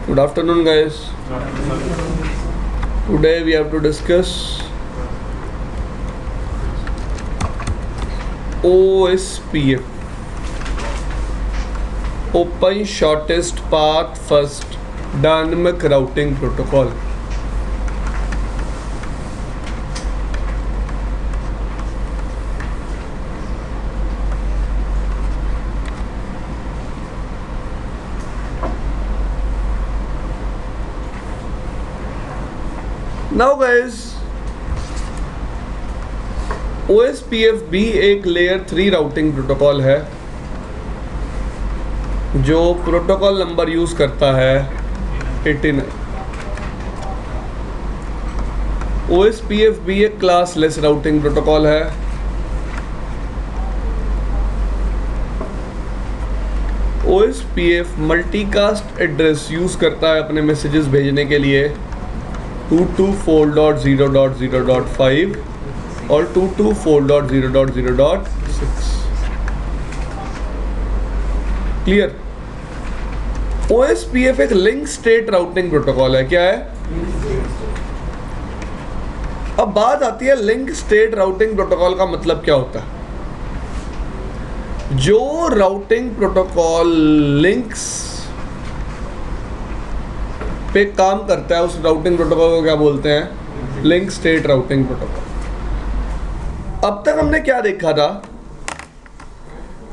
Good afternoon, guys. Today we have to discuss OSPF, Open Shortest Path First Dynamic Routing Protocol. Now guys, OSPF भी एक layer 3 routing protocol है जो protocol number use करता है 89। OSPF भी एक classless routing protocol है। OSPF multicast address use करता है अपने मैसेजेस भेजने के लिए 224.0.0.5 और 224.0.0.6। क्लियर? OSPF एक लिंक स्टेट राउटिंग प्रोटोकॉल है। क्या है? अब बात आती है लिंक स्टेट राउटिंग प्रोटोकॉल का मतलब क्या होता है। जो राउटिंग प्रोटोकॉल लिंक्स पे काम करता है उस राउटिंग प्रोटोकॉल को क्या बोलते हैं? Link state routing protocol. अब तक हमने क्या देखा था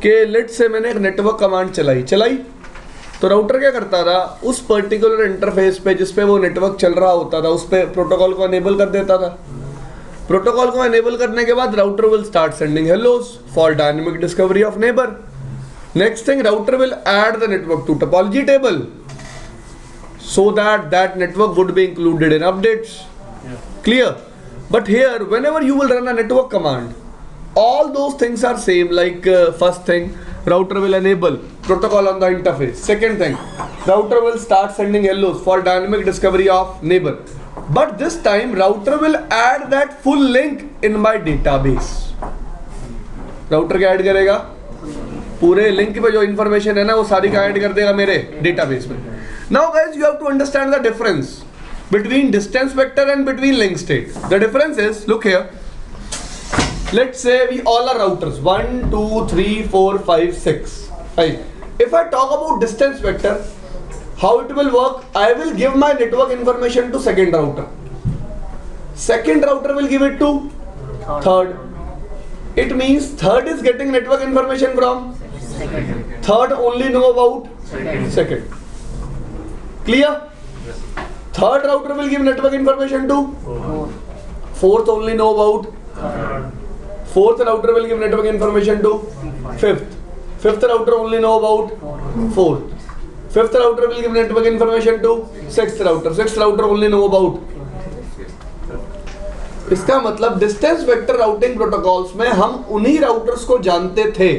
कि लेट्स से मैंने एक नेटवर्क कमांड चलाई तो राउटर क्या करता था, उस पर्टिकुलर इंटरफेस पे जिस पे वो नेटवर्क चल रहा होता था उस पे प्रोटोकॉल को एनेबल कर देता था। प्रोटोकॉल को एनेबल करने के बाद router will start sending hellos for dynamic discovery of neighbour. Next thing, router will add the network to topology table so that network would be included in updates. Clear? But here whenever you will run a network command, all those things are same. Like first thing, router will enable protocol on the interface. Second thing, router will start sending hellos for dynamic discovery of neighbor. But this time router will add that full link in my database. Router क्या add करेगा? पूरे link पे जो information है ना वो सारी का ऐड कर देगा मेरे डेटाबेस में। Now guys, you have to understand the difference between distance vector and between link state. The difference is, look here. Let's say we all are routers 1, 2, 3, 4, 5, 6. Right. If I talk about distance vector, how it will work? I will give my network information to second router. Second router will give it to third. It means third is getting network information from third only know about second. Clear? Third router will give network information to fourth only know about fourth router will give network information to fifth router only know about fifth router will give network information to sixth router only know about। इसका मतलब distance vector routing protocols में हम उन्हीं routers को जानते थे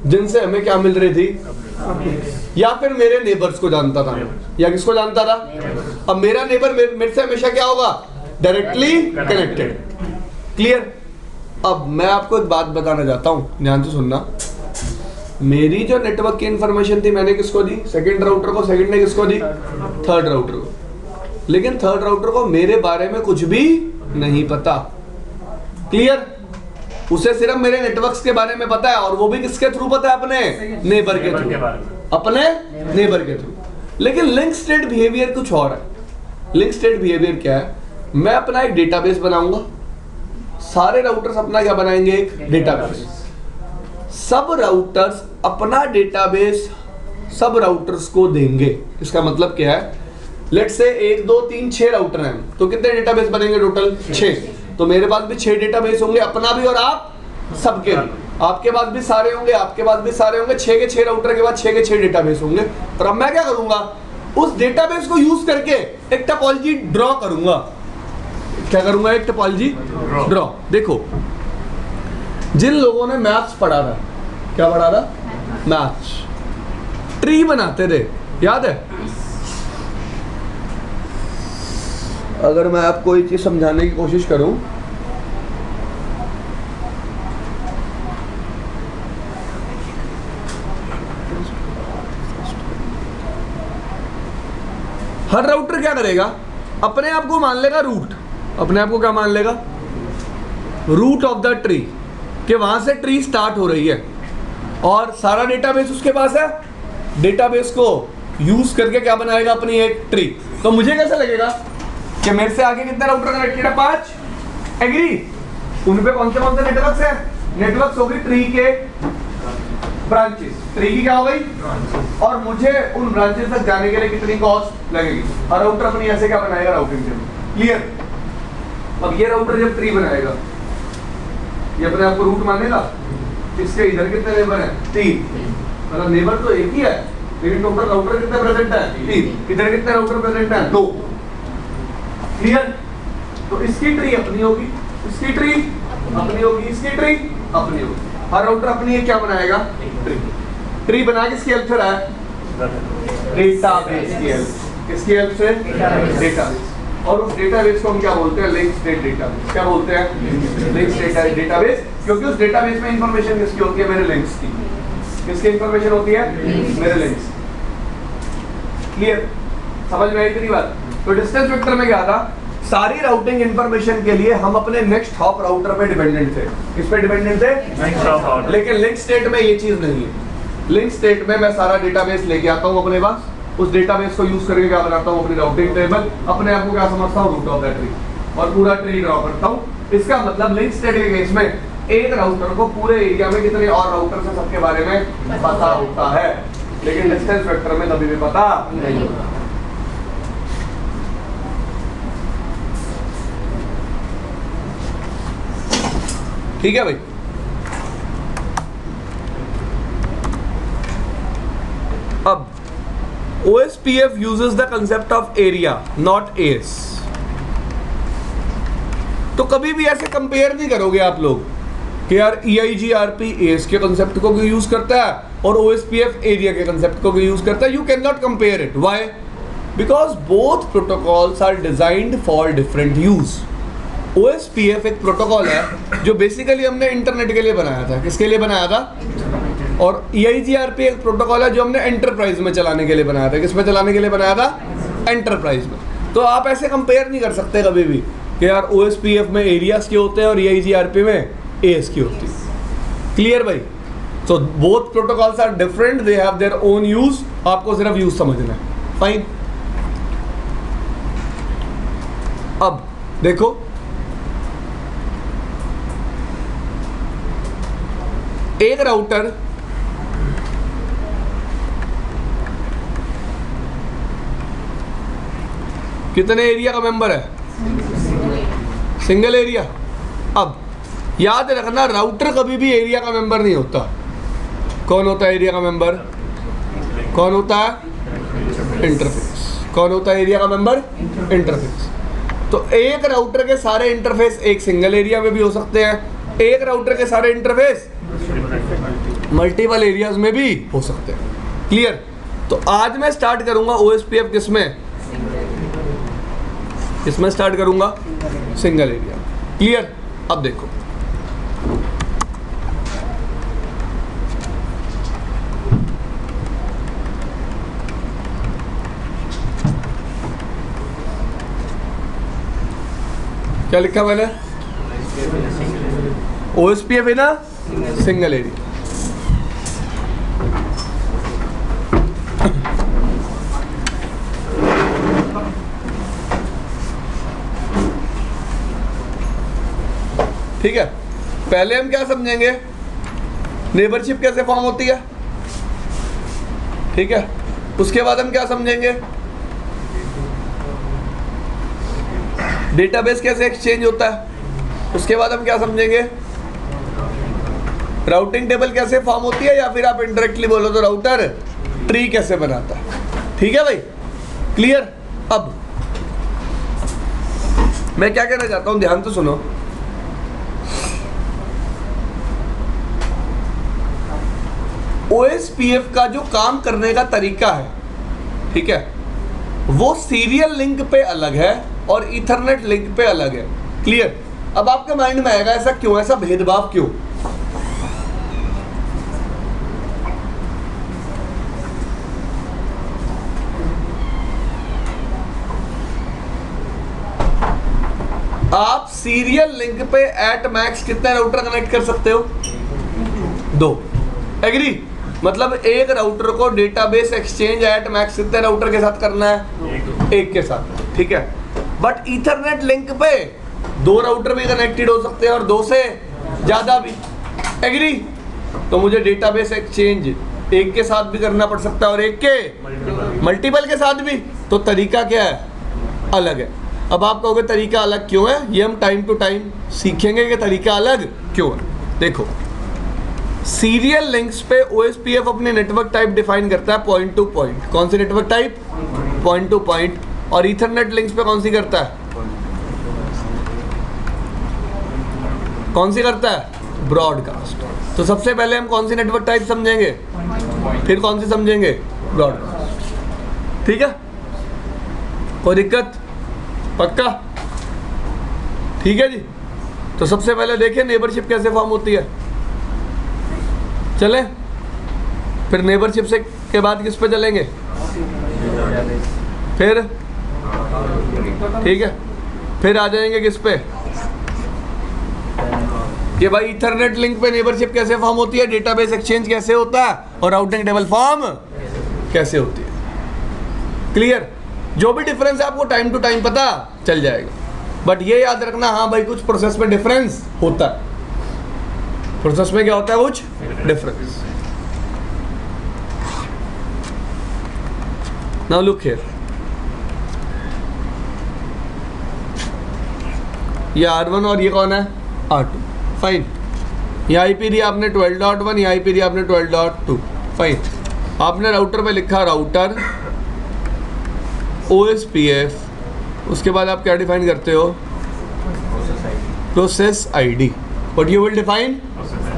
जिनसे हमें क्या मिल रही थी, या फिर मेरे नेबर्स को जानता था, या किसको जानता था? अब मेरा नेबर मेरे से हमेशा क्या होगा? Directly connected. क्लियर? अब मैं आपको एक बात बताना चाहता हूं, ध्यान से सुनना। मेरी जो नेटवर्क की इंफॉर्मेशन थी मैंने किसको दी? सेकंड राउटर को। सेकंड ने किसको दी? थर्ड राउटर को। लेकिन थर्ड राउटर को मेरे बारे में कुछ भी नहीं पता। क्लियर? उसे सिर्फ मेरे नेटवर्क्स के बारे में पता है, और वो भी किसके थ्रू पता है? अपने नेबर के थ्रू, अपने नेबर के थ्रू। लेकिन लिंक स्टेट बिहेवियर कुछ और है। लिंक स्टेट बिहेवियर क्या है? मैं अपना एक डेटाबेस बनाऊंगा, सारे राउटर्स अपना क्या बनाएंगे? एक डेटाबेस। सब राउटर्स अपना डेटाबेस सब राउटर्स को देंगे। इसका मतलब क्या है? लेट्स से 1 2 3 6 राउटर हैं, तो कितने डेटाबेस बनेंगे? टोटल 6। तो मेरे पास भी 6 डेटाबेस होंगे, अपना भी और आप सबके भी। आपके पास भी सारे होंगे, आपके पास भी सारे होंगे। 6 के 6 राउटर के बाद 6 के 6 डेटाबेस होंगे। और अब मैं क्या करूंगा? उस डेटाबेस को यूज करके एक टोपोलॉजी ड्रॉ करूंगा। क्या करूंगा? एक टोपोलॉजी ड्रॉ। देखो, जिन लोगों ने मैथ्स पढ़ा था, क्या पढ़ा था? मैथ्स। ट्री बनाते थे, याद है? अगर मैं आपको ये चीज समझाने की कोशिश करूं, हर राउटर क्या करेगा, अपने आप को मान लेगा रूट, अपने आप को क्या मान लेगा, रूट ऑफ द ट्री, कि वहां से ट्री स्टार्ट हो रही है और सारा डेटाबेस उसके पास है। डेटाबेस को यूज करके क्या बनाएगा, अपनी एक ट्री। तो मुझे कैसा लगेगा कि मेरे से आगे कितने राउटर कनेक्टेड है, 5। एग्री? उन पे कौन से नेटवर्क्स है, नेटवर्क्स होगी ट्री के ब्रांचेस, ट्री की क्या हो गई, और मुझे उन ब्रांचेस तक जाने के लिए कितनी कॉस्ट लगेगी। और राउटर अपनी ऐसे क्या बनाएगा, राउटिंग टेबल। क्लियर? अब ये राउटर जब ट्री बनाएगा, ये अपने आप को रूट मानेगा। इसके इधर कितने नेबर हैं, 3, मतलब नेबर तो एक ही है, लेकिन टोटल राउटर कितने प्रेजेंट है, 3। इधर कितने राउटर प्रेजेंट है, 2। क्लियर? तो इसकी ट्री अपनी होगी, इसकी ट्री अपनी होगी, इसकी ट्री अपनी होगी। हर राउटर अपनी क्या बनाएगा, ट्री। ट्री बना किसकी हेल्प से रहा है, डेटाबेस की हेल्प। किसकी हेल्प से, डेटाबेस। और उस डेटाबेस को हम क्या बोलते हैं, लिंक स्टेट डेटाबेस। क्या बोलते हैं, लिंक स्टेट डेटाबेस, क्योंकि उस डेटाबेस में इंफॉर्मेशन किसकी होती है, मेरे लिंक्स की। किसकी इंफॉर्मेशन होती है, मेरे लिंक्स। क्लियर? समझ में आई इतनी बात? तो डिस्टेंस वेक्टर में क्या था, सारी राउटिंग इंफॉर्मेशन के लिए हम अपने नेक्स्ट हॉप राउटर पे डिपेंडेंट थे। किस पे डिपेंडेंट थे, लेकिन लिंक स्टेट में ये चीज नहीं है। लिंक स्टेट में मैं सारा डेटाबेस लेके आता हूँ अपने पास, उस डेटाबेस को यूज करके क्या बनाता हूँ, अपनी राउटिंग टेबल, अपने आप को क्या समझता हूँ, रूट ऑफ द ट्री, और पूरा ट्री ड्रॉ करता हूँ। इसका मतलब लिंक स्टेट के केस में एक राउटर को पूरे एरिया में कितने और राउटर से सबके बारे में पता होता है, लेकिन डिस्टेंस वेक्टर में कभी भी पता नहीं होता। ठीक है भाई? अब OSPF uses the concept of area, not AS. तो कभी भी ऐसे कंपेयर नहीं करोगे आप लोग कि यार EIGRP AS के कंसेप्ट को यूज करता है और OSPF एरिया के कंसेप्ट को यूज करता है। You can not compare it. Why? Because both protocols are designed for different use. OSPF एक प्रोटोकॉल है जो बेसिकली हमने इंटरनेट के लिए बनाया था। किसके लिए बनाया था? और EIGRP एक प्रोटोकॉल है जो हमने एंटरप्राइज में चलाने के लिए बनाया था। किस में चलाने के लिए बनाया था? एंटरप्राइज में। तो आप ऐसे कंपेयर नहीं कर सकते कभी भी कि यार OSPF में एरियाज के होते हैं और EIGRP में AS की होती है। क्लियर भाई? तो both protocols are different, they have their own use, आपको सिर्फ यूज समझना है। फाइन। अब देखो, एक राउटर कितने एरिया का मेंबर है? Single area. अब याद रखना, राउटर कभी भी एरिया का मेंबर नहीं होता। कौन होता है एरिया का मेंबर? कौन होता है? इंटरफेस। कौन होता है एरिया का मेंबर? इंटरफेस। तो एक राउटर के सारे इंटरफेस एक सिंगल एरिया में भी हो सकते हैं, एक राउटर के सारे इंटरफेस मल्टीपल एरियाज में भी हो सकते हैं। क्लियर? तो आज मैं स्टार्ट करूंगा OSPF किसमें? किसमें स्टार्ट करूंगा? Single area. क्लियर? अब देखो, क्या लिखा मैंने? OSPF है ना, सिंगल एरिया। ठीक है? पहले हम क्या समझेंगे, नेबरशिप कैसे फॉर्म होती है। ठीक है? उसके बाद हम क्या समझेंगे, डेटाबेस कैसे एक्सचेंज होता है। उसके बाद हम क्या समझेंगे, राउटिंग टेबल कैसे फॉर्म होती है, या फिर आप इंडायरेक्टली बोलो तो राउटर ट्री कैसे बनाता है। ठीक है भाई? क्लियर? अब मैं क्या कहना चाहता हूं, ध्यान से सुनो। OSPF का जो काम करने का तरीका है, ठीक है, वो सीरियल लिंक पे अलग है और ईथरनेट लिंक पे अलग है। क्लियर? अब आपके माइंड में आएगा ऐसा क्यों, ऐसा भेदभाव क्यों? आप सीरियल लिंक पे एट मैक्स कितने राउटर कनेक्ट कर सकते हो? 2। एग्री? मतलब एक राउटर को डेटाबेस एक्सचेंज एट मैक्स कितने राउटर के साथ करना है? एक के साथ, ठीक है। बट ईथरनेट लिंक पे 2 राउटर भी कनेक्टेड हो सकते हैं और 2 से ज्यादा भी। एग्री? तो मुझे डेटाबेस एक्सचेंज एक के साथ भी करना पड़ सकता है और एक के मल्टीपल के साथ भी। तो तरीका क्या है? अलग है। अब आप कहोगे तरीका अलग क्यों है? ये हम टाइम टू टाइम सीखेंगे कि तरीका अलग क्यों है। देखो, सीरियल लिंक्स पे OSPF अपने नेटवर्क टाइप डिफाइन करता है पॉइंट टू पॉइंट। कौन सी network type? Point to point. और ईथरनेट लिंक्स पे कौन सी करता है? कौन सी करता है? ब्रॉडकास्ट। तो सबसे पहले हम कौन सी नेटवर्क टाइप समझेंगे, फिर कौन सी समझेंगे? ब्रॉडकास्ट। ठीक है, कोई दिक्कत? पक्का? ठीक है जी। तो सबसे पहले देखिए नेबरशिप कैसे फॉर्म होती है। चले, फिर नेबरशिप से के बाद किस पे चलेंगे? फिर ठीक है, फिर आ जाएंगे किस पे कि भाई ईथरनेट लिंक पे नेबरशिप कैसे फॉर्म होती है, डेटाबेस एक्सचेंज कैसे होता है और राउटिंग टेबल फॉर्म कैसे होती है। क्लियर? जो भी डिफरेंस है आपको टाइम टू टाइम पता चल जाएगा। बट ये याद रखना, हाँ भाई कुछ प्रोसेस में डिफरेंस होता है। प्रोसेस में क्या होता है? कुछ डिफरेंस। नाउ लुक हियर, ये R1 और ये कौन है? R2। फाइन। ये आईपी दिया आपने 12.1, ये आईपी दिया आपने 12.2। फाइन। आपने राउटर पे लिखा राउटर OSPF, उसके बाद आप क्या डिफाइन करते हो? Process ID. What you will define?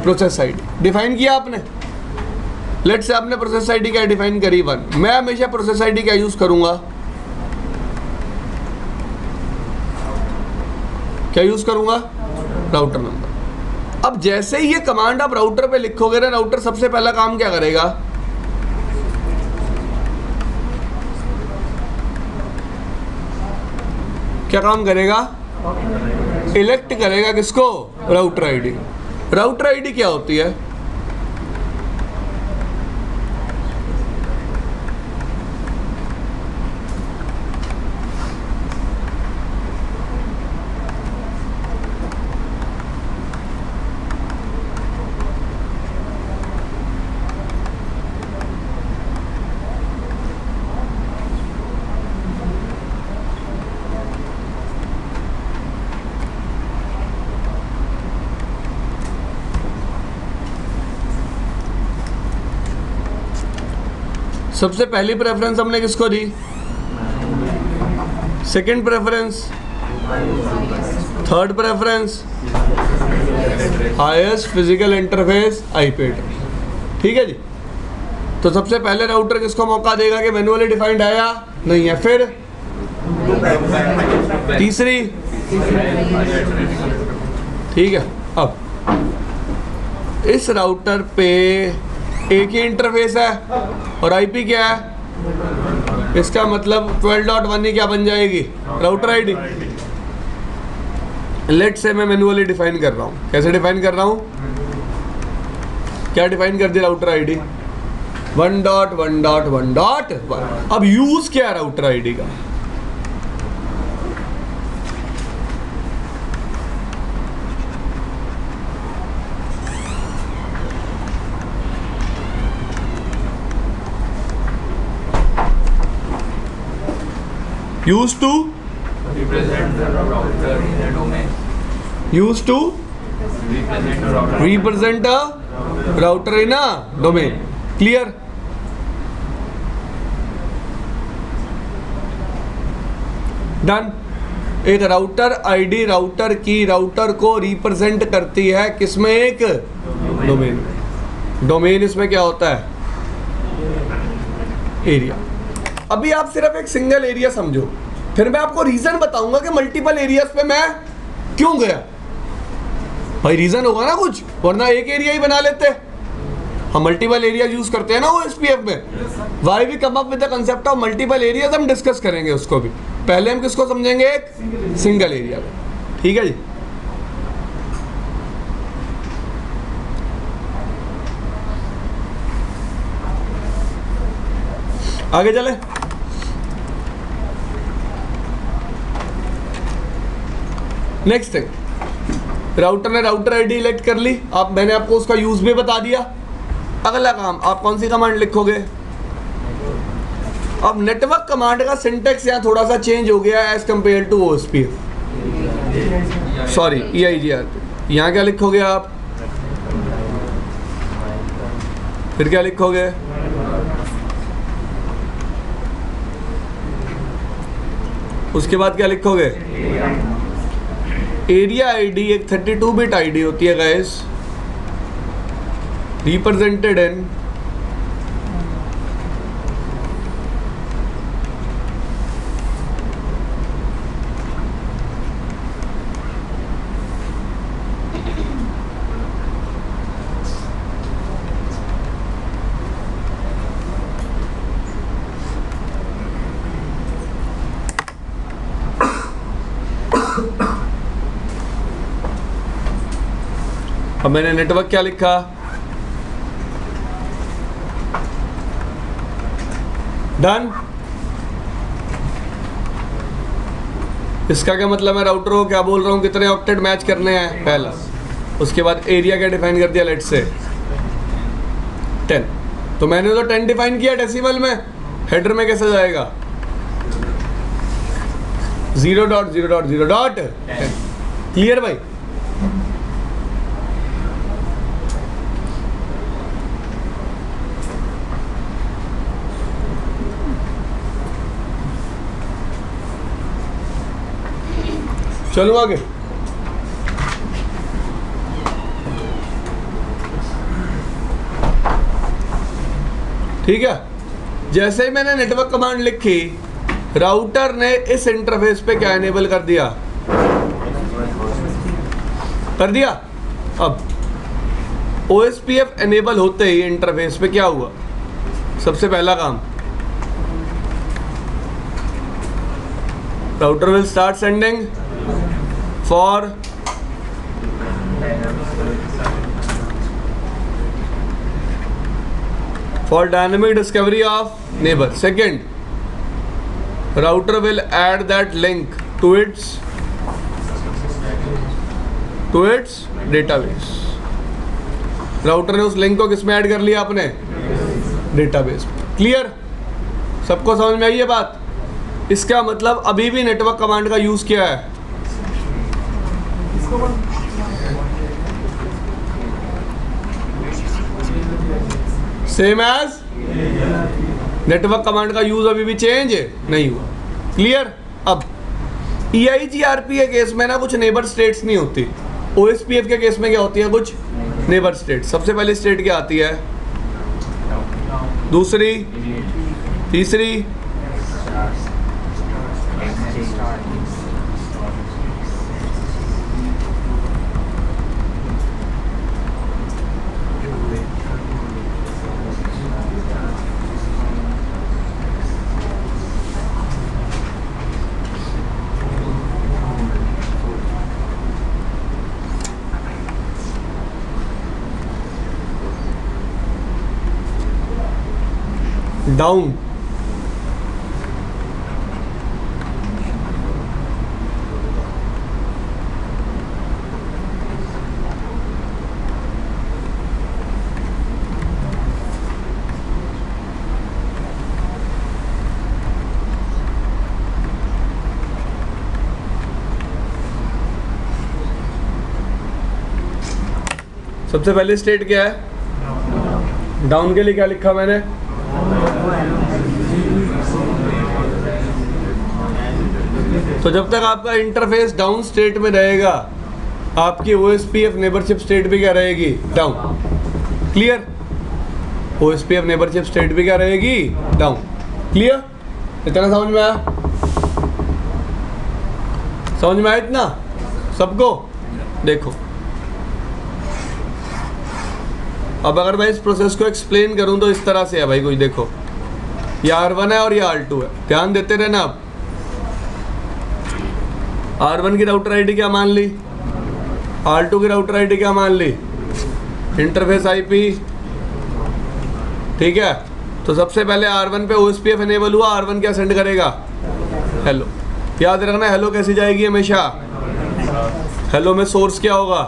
Process ID define किया आपने। लेट्स से आपने प्रोसेस आईडी क्या डिफाइन करी? 1। मैं हमेशा प्रोसेस आईडी क्या यूज करूंगा? क्या यूज करूंगा? Router number. अब जैसे ही ये कमांड आप राउटर पे लिखोगे ना, राउटर सबसे पहला काम क्या करेगा? क्या काम करेगा? इलेक्ट करेगा किसको? Router ID. राउटर आईडी क्या होती है? सबसे पहली प्रेफरेंस हमने किसको दी? Second preference, third preference, highest physical interface IP address. ठीक है जी। तो सबसे पहले राउटर किसको मौका देगा कि मैन्युअली डिफाइंड है या नहीं है। फिर तीसरी, ठीक है। अब इस राउटर पे एक ही इंटरफेस है और आईपी क्या है? इसका मतलब 12.1 ही क्या बन जाएगी? Router ID. लेट से मैं मैन्युअली डिफाइन कर रहा हूँ। कैसे डिफाइन कर रहा हूँ? क्या डिफाइन कर दी? Router ID 1.1.1.1। अब यूज क्या है राउटर आईडी का? Used to represent the router in a domain. Used to represent a router in a domain. Clear? Done. एक राउटर आईडी राउटर की राउटर को रिप्रेजेंट करती है किसमें? एक डोमेन। डोमेन इसमें क्या होता है? एरिया। अभी आप सिर्फ एक सिंगल एरिया समझो, फिर मैं आपको रीजन बताऊंगा कि मल्टीपल एरियाज पे मैं क्यों गया। भाई रीजन होगा ना कुछ, वरना एक एरिया ही बना लेते। हम मल्टीपल एरिया यूज करते हैं ना OSPF में। Why we come up with the concept of multiple areas, हम डिस्कस करेंगे उसको भी। पहले हम किसको समझेंगे? एक सिंगल एरिया में। ठीक है जी। आगे चले। नेक्स्ट थिंग, राउटर ने राउटर आईडी इलेक्ट कर ली, आप मैंने आपको उसका यूज भी बता दिया। अगला काम, आप कौन सी कमांड लिखोगे? अब नेटवर्क कमांड का सिंटेक्स यहाँ थोड़ा सा चेंज हो गया as compared to OSPF, sorry EIGRP। यहाँ क्या लिखोगे आप? फिर क्या लिखोगे? उसके बाद क्या लिखोगे? एरिया आईडी एक 32 बिट आईडी होती है गाइस, रिप्रेजेंटेड इन अब मैंने नेटवर्क क्या लिखा? डन। इसका क्या मतलब है? राउटर को क्या बोल रहा हूँ, कितने ऑक्टेट मैच करने हैं पहला। उसके बाद एरिया क्या डिफाइन कर दिया, लेट्स से 10। तो मैंने तो 10 डिफाइन किया डेसिमल में, हेडर में कैसे जाएगा? 0.0.0.10। क्लियर भाई? चलो आगे। ठीक है, जैसे ही मैंने नेटवर्क कमांड लिखी, राउटर ने इस इंटरफेस पे क्या एनेबल कर दिया? अब OSPF एनेबल होते ही इंटरफेस पे क्या हुआ? सबसे पहला काम, router will start sending for dynamic discovery of neighbor. Second, router will add that link to its database. Router ने उस लिंक को किसमें ऐड कर लिया? अपने डेटाबेस में। क्लियर? सबको समझ में आई ये बात? इसका मतलब अभी भी नेटवर्क कमांड का यूज क्या है? सेम एज नेटवर्क कमांड का यूज अभी भी चेंज नहीं हुआ। क्लियर? अब EIGRP के केस में ना कुछ नेबर स्टेट्स नहीं होती, OSPF के केस में क्या होती है? कुछ नेबर स्टेट। सबसे पहले स्टेट क्या आती है? दूसरी, तीसरी, डाउन। सबसे पहले स्टेट क्या है? डाउन के लिए क्या लिखा मैंने? तो जब तक आपका इंटरफेस डाउन स्टेट में रहेगा, आपकी OSPF नेबरशिप स्टेट भी क्या रहेगी? Down. Clear? OSPF neighbourship state भी क्या रहेगी? डाउन। क्लियर? इतना समझ में आया? समझ में आया इतना सबको? देखो, अब अगर मैं इस प्रोसेस को एक्सप्लेन करूं तो इस तरह से है भाई, कुछ देखो, ये R1 है और ये R2 है, ध्यान देते रहना आप। R1 की राउटर आईडी क्या मान ली, R2 की राउटर आईडी क्या मान ली, इंटरफेस आईपी, ठीक है। तो सबसे पहले R1 पे OSPF इनेबल हुआ, R1 क्या सेंड करेगा, हेलो। याद रखना हेलो कैसी जाएगी हमेशा, हेलो में सोर्स क्या होगा,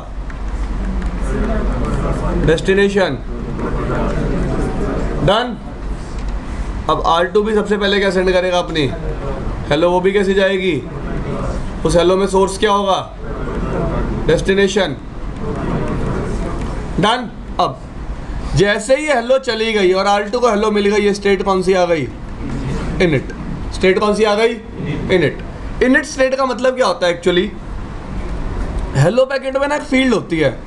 डेस्टिनेशन, डन। अब R2 भी सबसे पहले क्या सेंड करेगा अपनी हेलो, वो भी कैसी जाएगी, उस हेलो में सोर्स क्या होगा, डेस्टिनेशन, डन। अब जैसे ही हेलो चली गई और R2 को हेलो मिल गई, ये स्टेट कौन सी आ गई, इनिट। स्टेट कौन सी आ गई, इनिट। इनिट स्टेट का मतलब क्या होता है एक्चुअली, हेलो पैकेट में ना एक फील्ड होती है,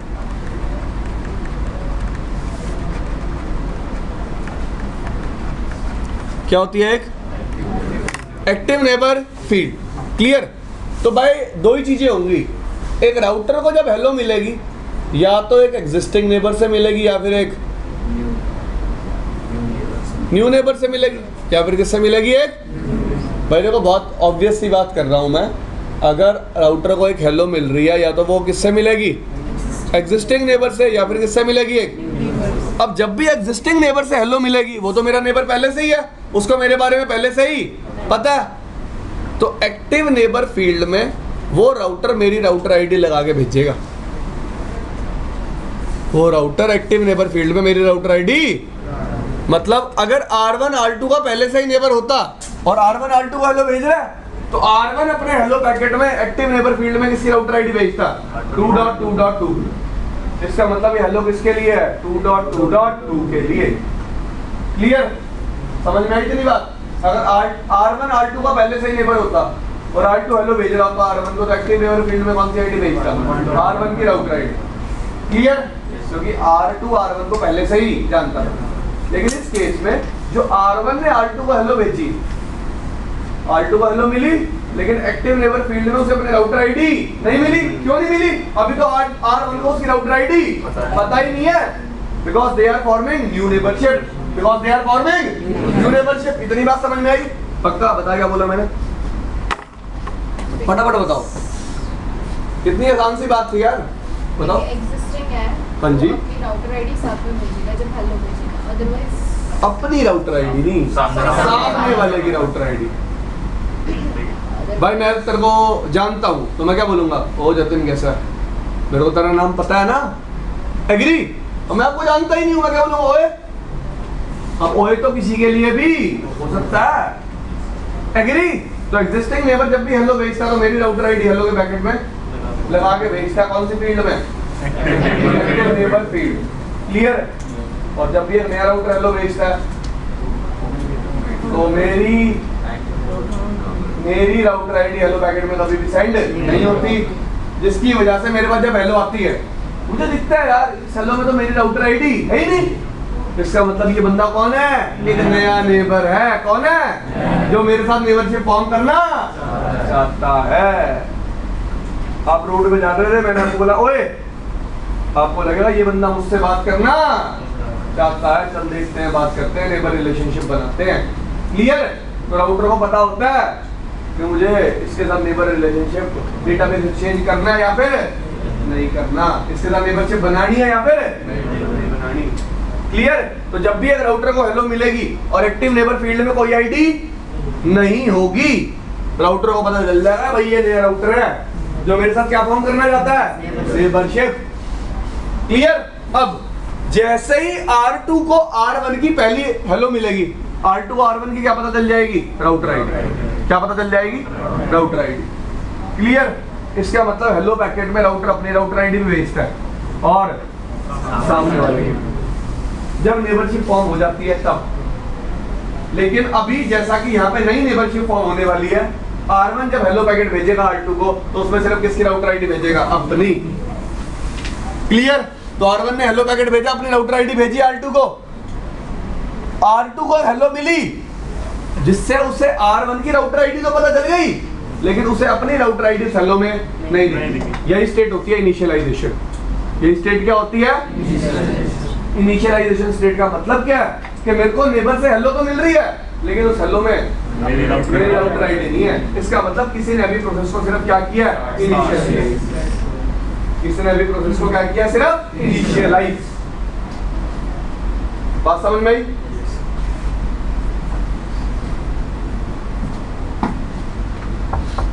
क्या होती है, एक एक्टिव नेबर फील्ड, क्लियर। तो भाई दो ही चीजें होंगी, एक राउटर को जब हेलो मिलेगी या तो एक एग्जिस्टिंग नेबर से मिलेगी या फिर एक न्यू नेबर से मिलेगी या फिर किससे मिलेगी, एक। भाई देखो बहुत ऑब्वियस सी बात कर रहा हूं मैं, अगर राउटर को एक हेलो मिल रही है या तो वो किससे मिलेगी, एग्जिस्टिंग नेबर से, या फिर किससे मिलेगी, एक। अब जब भी एग्जिस्टिंग नेबर से हेलो मिलेगी, वो तो मेरा नेबर पहले से ही है, उसको मेरे बारे में पहले से ही पता है, तो एक्टिव नेबर फील्ड में वो राउटर मेरी राउटर आईडी लगा के भेजेगा, वो राउटर एक्टिव नेबर फील्ड में मेरी राउटर आईडी, मतलब अगर R1 R2 का पहले से ही नेबर होता और R1 R2 को हेलो भेज रहा है, तो R1 अपने हेलो पैकेट में एक्टिव नेबर फील्ड में किसकी राउटर आईडी भेजता, 2.2.2। इसका मतलब ये हेलो किसके लिए है, 2.2.2 के लिए, क्लियर। समझ में आई इतनी बात। अगर R1 R2 का पहले से ही नेबर होता और R2 हेलो भेज रहा होता R1 को, तो एक्टिव नेबर फील्ड में कौन सी आईडी भेजता, R1 की राउटर आईडी, क्लियर। क्योंकि R2 R1 को पहले से ही जानता था। लेकिन इस केस में जो R1 ने R2 को हेलो भेजी, R2 को हेलो मिली, लेकिन एक्टिव नेबर फील्ड में उसे अपने राउटर आईडी नहीं मिली। क्यों नहीं मिली, अभी तो R1 को उसकी राउटर आईडी पता ही नहीं है, because they are forming new neighbourship, because they are forming new neighbourship. इतनी बात समझ में आई, पक्का बता क्या बोला मैंने, फटाफट बताओ, कितनी आसान सी बात थी यार, बताओ। एग्जिस्टिंग है, हाँ जी, अपनी राउटर आईडी साथ में भेजेगा जब हेलो भेजेगा, अदरवाइज अपनी राउटर आईडी नहीं, सामने वाले की राउटर आईडी। भाई मैं तेरे को जानता हूँ तो मैं क्या बोलूंगा, ओ जतिन कैसा है, मेरे को तेरा नाम पता है ना, एग्री। और मैं आपको जानता ही नहीं हूँ, मैं क्या बोलूंगा, ओए। अब ओए तो किसी के लिए भी हो सकता है, एग्री। तो एग्जिस्टिंग नेबर जब भी हेलो भेजता है तो मेरी राउटर आईडी हेलो के पैकेट में लगा के भेजता है, कौन सी फील्ड में, एक्टिव नेबर फील्ड, क्लियर। और जब भी एक नया राउटर हेलो भेजता है तो मेरी राउटर आईडी हेलो पैकेट में कभी भी सेंड नहीं होती, जिसकी वजह से मेरे पास जब हेलो आती है मुझे दिखता है यार इस हेलो में तो मेरी राउटर आईडी है ही नहीं। इसका मतलब ये बंदा कौन है, एक नया नेबर है, कौन है, जो मेरे साथ नेबरशिप फॉर्म करना चाहता है। आप रोड पे जा रहे थे, मैंने आपको बोला ओए, आपको लगेगा ये बंदा मुझसे बात करना चाहता है, चल देखते हैं, बात करते हैं, नेबर रिलेशनशिप बनाते हैं, क्लियर। तो राउटर को पता होता है कि मुझे इसके साथ नेबर रिलेशनशिप डेटाबेस एक्सचेंज करना है या फिर नहीं करना, इसके साथ नेबरशिप बनानी है या फिर नहीं बनानी, क्लियर। तो जब भी एक राउटर को हेलो मिलेगी और एक्टिव नेबर फील्ड में कोई आईडी नहीं होगी, राउटर को पता चल जाएगा भाई ये नया राउटर है जो मेरे साथ क्या फॉर्म करना चाहता है, नेबरशिप, क्लियर। अब जैसे ही R2 को R1 की पहली हेलो मिलेगी, R2 को R1 की क्या पता चल जाएगी, राउटर आईडी, क्या पता चल जाएगी, राउटर आईडी, क्लियर। इसका मतलब हेलो पैकेट में राउटर अपनी राउटर आईडी भी भेजता है और सामने वाले की जब नेबरशिप फॉर्म हो जाती है तब। लेकिन अभी जैसा कि यहाँ पे नई नेबरशिप फॉर्म होने वाली है, R1 जब हेलो पैकेट भेजेगा R2 को तो उसमें सिर्फ किसकी राउटर आईडी भेजेगा, अपनी, क्लियर। तो R1 ने हेलो पैकेट भेजा, अपनी राउटर आईडी भेजी R2 को, R2 को हेलो मिली जिससे उसे R1 की राउटर आईडी तो पता चल गई, लेकिन उसे अपनी राउटर आईडी हेलो में नहीं दिखी। यही स्टेट होती है इनिशियलाइजेशन। यही स्टेट क्या होती है, इनिशियलाइजेशन स्टेट का मतलब क्या है कि मेरे को नेबर से हेलो तो मिल रही है लेकिन उस हेलो में मेरी राउटर आईडी नहीं है। इसका मतलब किसी ने अभी प्रोसेस को सिर्फ क्या किया, इनिशियलाइज। किसी ने अभी प्रोसेस को क्या किया, सिर्फ इनिशियलाइज। बात समझ में आई?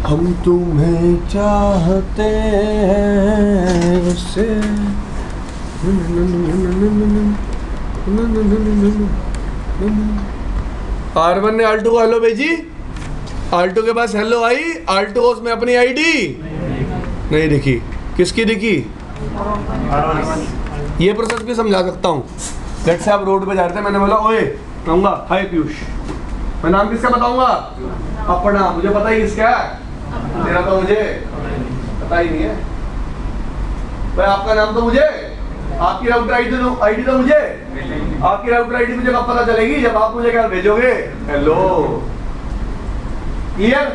हम तुम्हें चाहते हैं उससे। R1 ने R2 को हेलो भेजी, R2 के पास हेलो आई, R2 को उसमें अपनी आईडी नहीं दिखी। किसकी दिखी? ये प्रोसेस भी समझा सकता हूँ। लेट्स से आप रोड पे जा रहे थे, मैंने बोला ओए कहूँगा हाय पीयूष, मैं नाम किसका बताऊंगा? अपना। मुझे पता ही किसका है, तेरा तो मुझे पता ही नहीं है भाई। आपका नाम तो मुझे, आपकी राउटर आईडी तो मुझे, आपकी राउटर आईडी मुझे कब पता चलेगी? जब आप मुझे क्या भेजोगे, हेलो। क्लियर?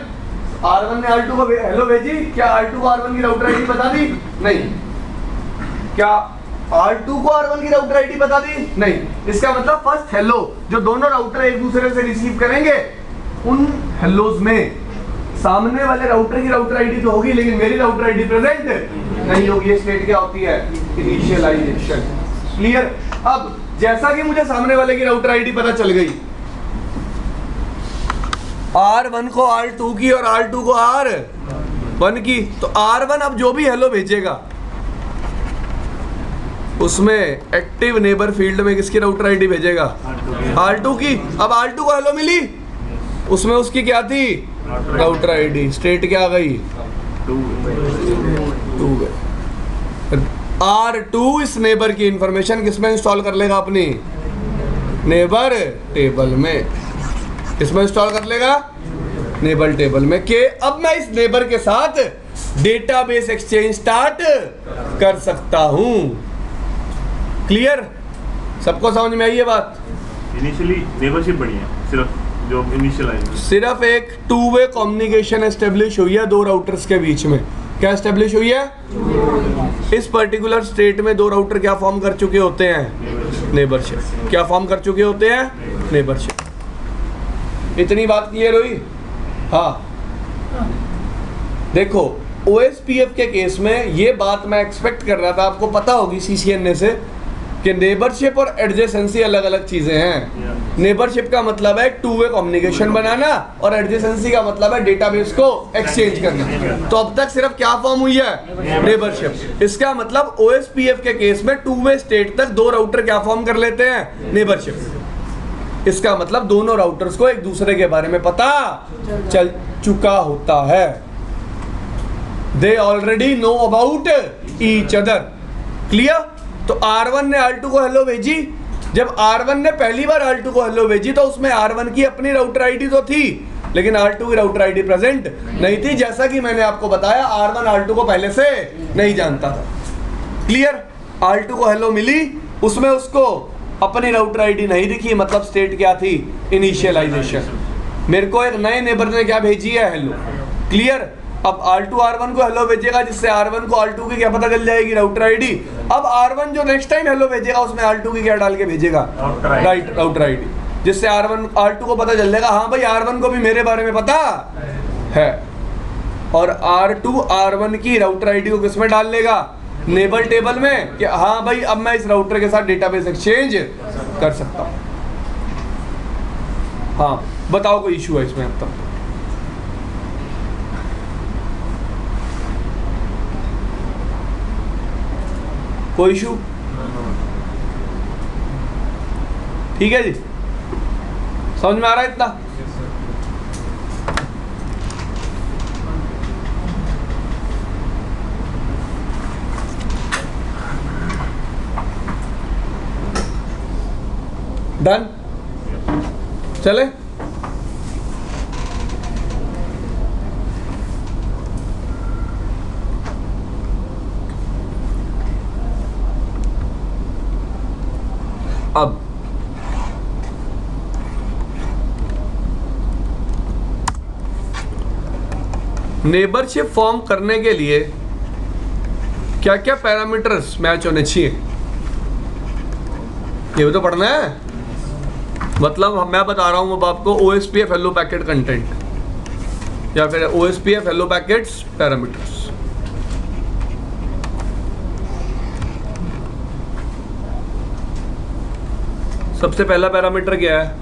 R1 ने R2 को हेलो भेजी, क्या R2 को R1 की राउटर आईडी बता दी? नहीं। क्या R2 को R1 की राउटर आईडी बता दी? नहीं। इसका मतलब फर्स्ट हेलो जो दोनों राउटर एक दूसरे से रिसीव करेंगे, उन हेलोज में सामने वाले राउटर की राउटर आईडी तो होगी, लेकिन मेरी राउटर आईडी प्रेजेंट नहीं होगी। ये स्टेट क्या होती है? इनिशियलाइजेशन। क्लियर? अब जैसा कि मुझे सामने वाले की राउटर आईडी पता चल गई, R1 को R2 की और R2 को R1 की, तो R1 अब जो भी हेलो भेजेगा उसमें एक्टिव नेबर फील्ड में किसकी राउटर आईडी भेजेगा? R2 की। अब R2 को हेलो मिली, उसमें उसकी क्या थी? Router ID. स्टेट क्या आ गई? 2 गई। R2 इस नेबर की इंफॉर्मेशन किसमें इंस्टॉल कर लेगा? अपनी नेबर टेबल में। किसमें इंस्टॉल कर लेगा? नेबर टेबल में। के अब मैं इस नेबर के साथ डेटाबेस एक्सचेंज स्टार्ट कर सकता हूं। क्लियर? सबको समझ में आई ये बात? इनिशियली नेबरशिप बनी है, सिर्फ जो इनिशियलाइज, सिर्फ एक टू वे कम्युनिकेशन एस्टेब्लिश हुई है दो राउटर्स के बीच में। क्या एस्टेब्लिश हुई है? इस पर्टिकुलर स्टेट में दो राउटर क्या फॉर्म कर चुके होते हैं? नेबरशिप। क्या फॉर्म कर चुके होते हैं? नेबरशिप। इतनी बात क्लियर हुई? हाँ। देखो OSPF के केस में ये बात मैं एक्सपेक्ट कर रहा था, आपको पता होगी CCNA से, कि नेबरशिप और एडजेसेंसी अलग अलग चीजें हैं। नेबरशिप का मतलब है टू वे कम्युनिकेशन बनाना, और एडजेसेंसी का मतलब है डेटाबेस को एक्सचेंज करना। तो अब तक सिर्फ क्या फॉर्म हुई है? नेबरशिप। इसका मतलब OSPF के केस में टू वे स्टेट तक दो राउटर क्या फॉर्म कर लेते हैं? नेबरशिप। इसका मतलब दोनों राउटर्स को एक दूसरे के बारे में पता चल चुका होता है। They already know about each other. Clear? तो R1 ने R2 को हेलो भेजी। जब R1 ने पहली बार R2 को हेलो भेजी तो उसमें R1 की अपनी राउटर आईडी तो थी, लेकिन R2 की राउटर आईडी प्रेजेंट नहीं थी। जैसा कि मैंने आपको बताया, R1 R2 को पहले से नहीं जानता था। क्लियर? R2 को हेलो मिली, उसमें उसको अपनी राउटर आईडी नहीं दिखी, मतलब स्टेट क्या थी? इनिशियलाइजेशन। मेरे को एक नए नेबर ने क्या भेजी है? हेलो। क्लियर? अब R2 R1 को हेलो भेजेगा, जिससे R1 को R2 की क्या पता चल जाएगी? Router ID. अब R1 जो नेक्स्ट टाइम हेलो भेजेगा उसमें R2 की क्या डाल के भेजेगा? राइट, राउटर आईडी, जिससे R2 को पता चल जाएगा हाँ भाई R1 को भी मेरे बारे में पता है। और R2 R1 की राउटर आईडी को किसमें डाल लेगा? नेबर टेबल में, कि हाँ भाई अब मैं इस राउटर के साथ डेटाबेस एक्सचेंज कर सकता हूँ। हाँ बताओ, कोई इशू है इसमें अब तक? कोई इशू? ठीक है जी, समझ में आ रहा है इतना? डन? चले? अब नेबरशिप फॉर्म करने के लिए क्या क्या पैरामीटर्स मैच होने चाहिए, ये भी तो पढ़ना है। मतलब मैं बता रहा हूँ अब आपको OSPF हेलो पैकेट कंटेंट या फिर OSPF हेलो पैकेट्स पैरामीटर्स। सबसे पहला पैरामीटर क्या है?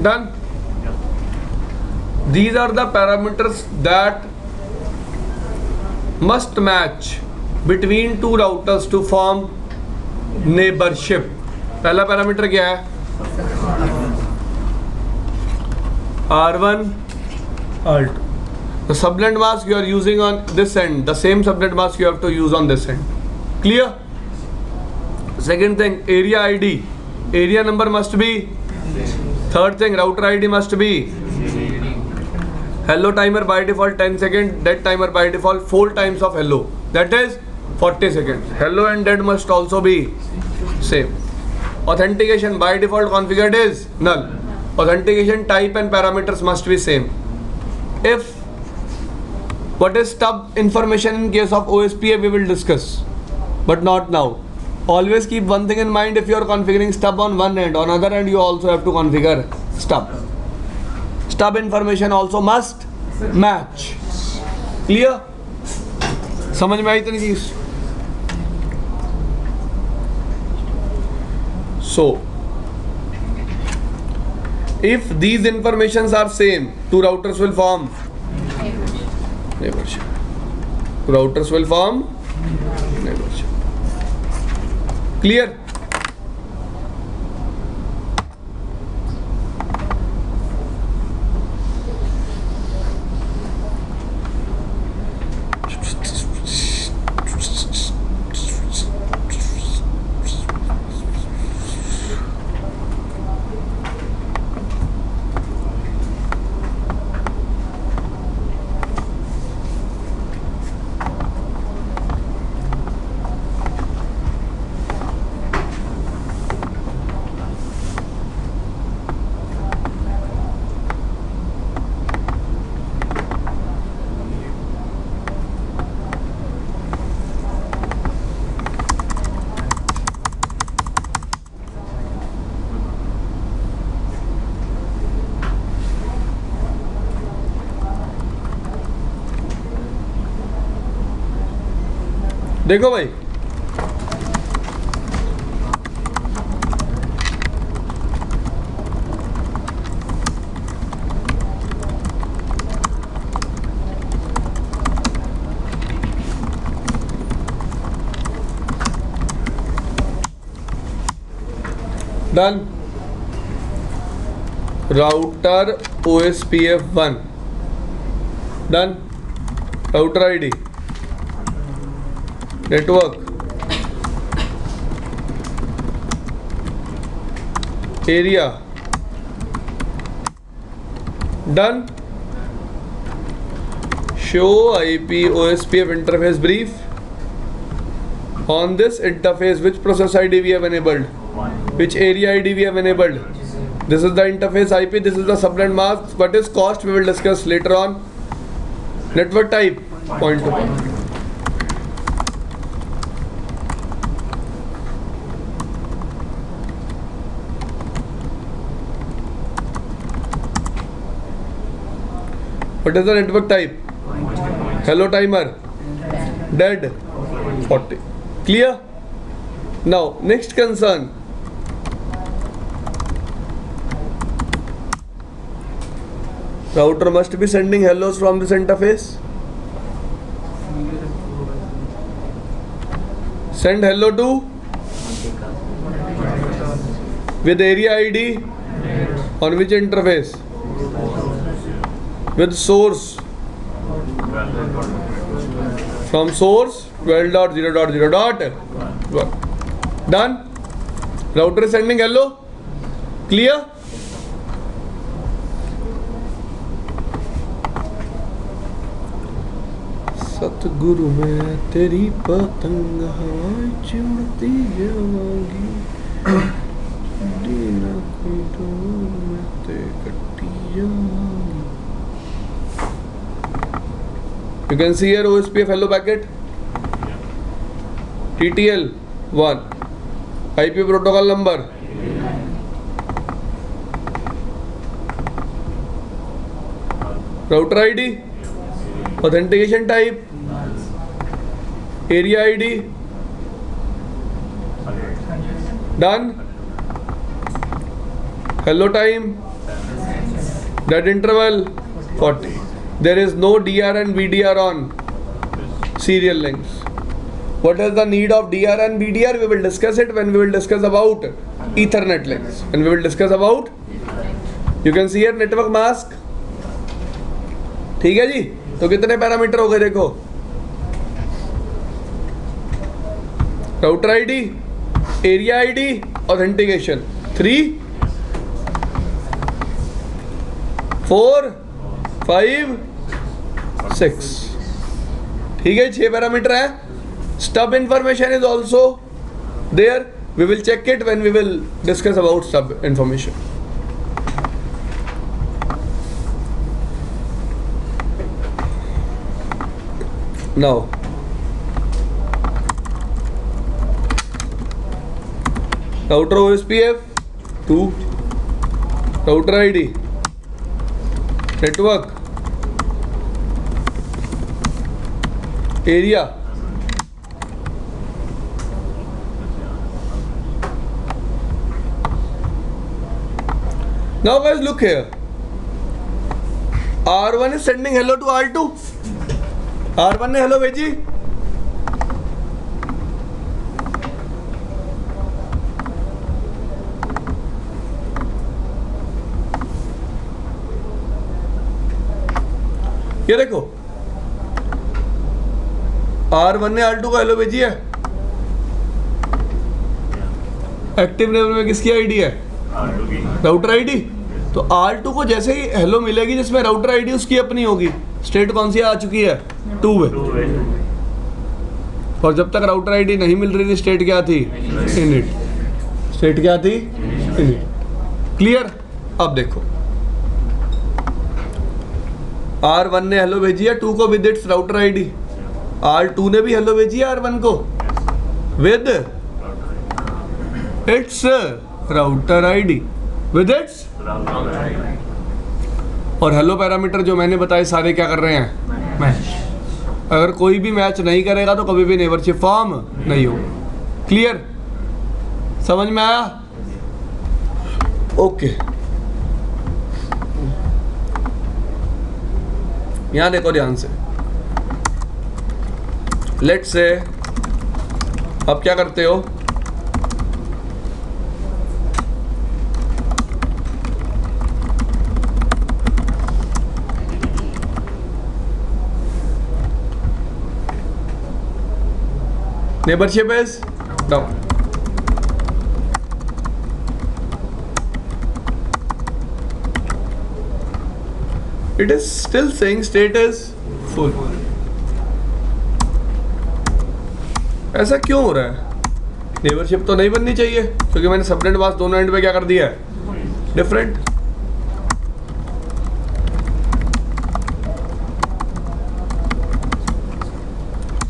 Done. These are the parameters that must match between two routers to form neighborship. पहला पैरामीटर क्या है? R1, R2. The subnet mask you are using on this end, the same subnet mask you have to use on this end. Clear? Second thing, area ID. Area number must be. Third thing, router ID must be. Hello timer by default 10 seconds, dead timer by default 4 times of hello. That is 40 seconds. Hello and dead must also be same. Authentication by default configured is null. Authentication type and parameters must be same. If what is stub information in case of OSPF we will discuss, but not now. Always keep one thing in mind, if you are configuring stub on one end, on other end you also have to configure stub. Stub information also must match. Clear? समझ में आई इतनी चीज? So, if these informations are same, two routers will form neighborship. Two routers will form neighborship. Clear? देखो भाई, done. Router OSPF1 done. Router ID network, area. Done. Show IP OSPF interface brief. On this interface, which process ID we have enabled? Which area ID we have enabled? This is the interface IP, this is the subnet mask. What is cost? We will discuss later on. Network type, point to point. What is the network type? Hello timer. Dead. 40. Clear? Now, next concern. Router must be sending hellos from this interface. Send hello to with area ID on which interface? With source. From source 12.0.0.1. Done. Router is sending hello. Clear? सतगुरु मैं तेरी पतंग हवाएं चिड़ती जाऊंगी दीना कोई door में ते कट्टी जाऊंगी. You can see here OSPF hello packet. TTL 1. IP protocol number. Router ID. Authentication type. Area ID. Done. Hello time. Dead interval 40. There is no DR and VDR on serial links. What is the need of DR and VDR? We will discuss it when we will discuss about Ethernet links. When we will discuss about, you can see here network mask. ठीक है जी. तो कितने parameter हो गए देखो. Router ID, area ID, authentication. 3, 4, 5, 6. ठीक है, 6 parameter है. Stub information is also there. We will check it when we will discuss about stub information. Now, router OSPF 2, router ID, network, area. Now guys, look here. R1 is sending hello to R2. R1 ने hello भेजी. ये देखो, R1 ने R2 को hello भेजी है. Active neighbour में किसकी आईडी है? Router ID. तो R2 को जैसे ही हेलो मिलेगी जिसमें राउटर आईडी उसकी अपनी होगी. स्टेट कौन सी आ चुकी है? 2 है. और जब तक राउटर आईडी नहीं मिल रही थी स्टेट क्या थी? इनिट. स्टेट क्या थी? इनिट. क्लियर? अब देखो, R1 ने हेलो भेजी है 2 को with its router ID. R2 ने भी हेलो भेजी है R1 को with its router ID. With its. और हेलो पैरामीटर जो मैंने बताए सारे क्या कर रहे हैं? मैच. अगर कोई भी मैच नहीं करेगा तो कभी भी नेबरशिप फॉर्म नहीं होगा. क्लियर? समझ में आया? ओके. यहां देखो ध्यान से. लेट्स से अब क्या करते हो? Neighbourship is down. It is still saying state is full. ऐसा क्यों हो रहा है? नेबरशिप तो नहीं बननी चाहिए क्योंकि मैंने सबनेट मास्क दोनों एंड पे क्या कर दिया है, डिफरेंट।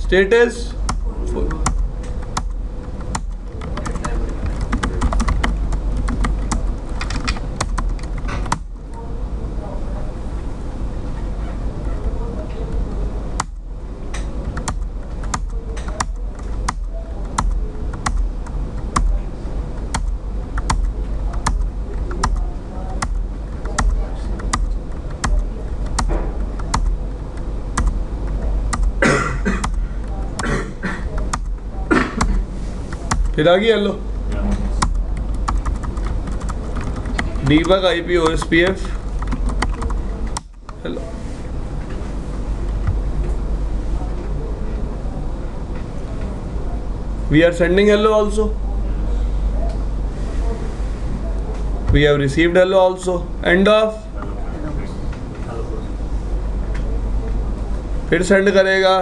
State is full. फिर आ गई hello debug IP OSPF hello. We are sending hello also, we have received hello also. End of फिर सेंड करेगा,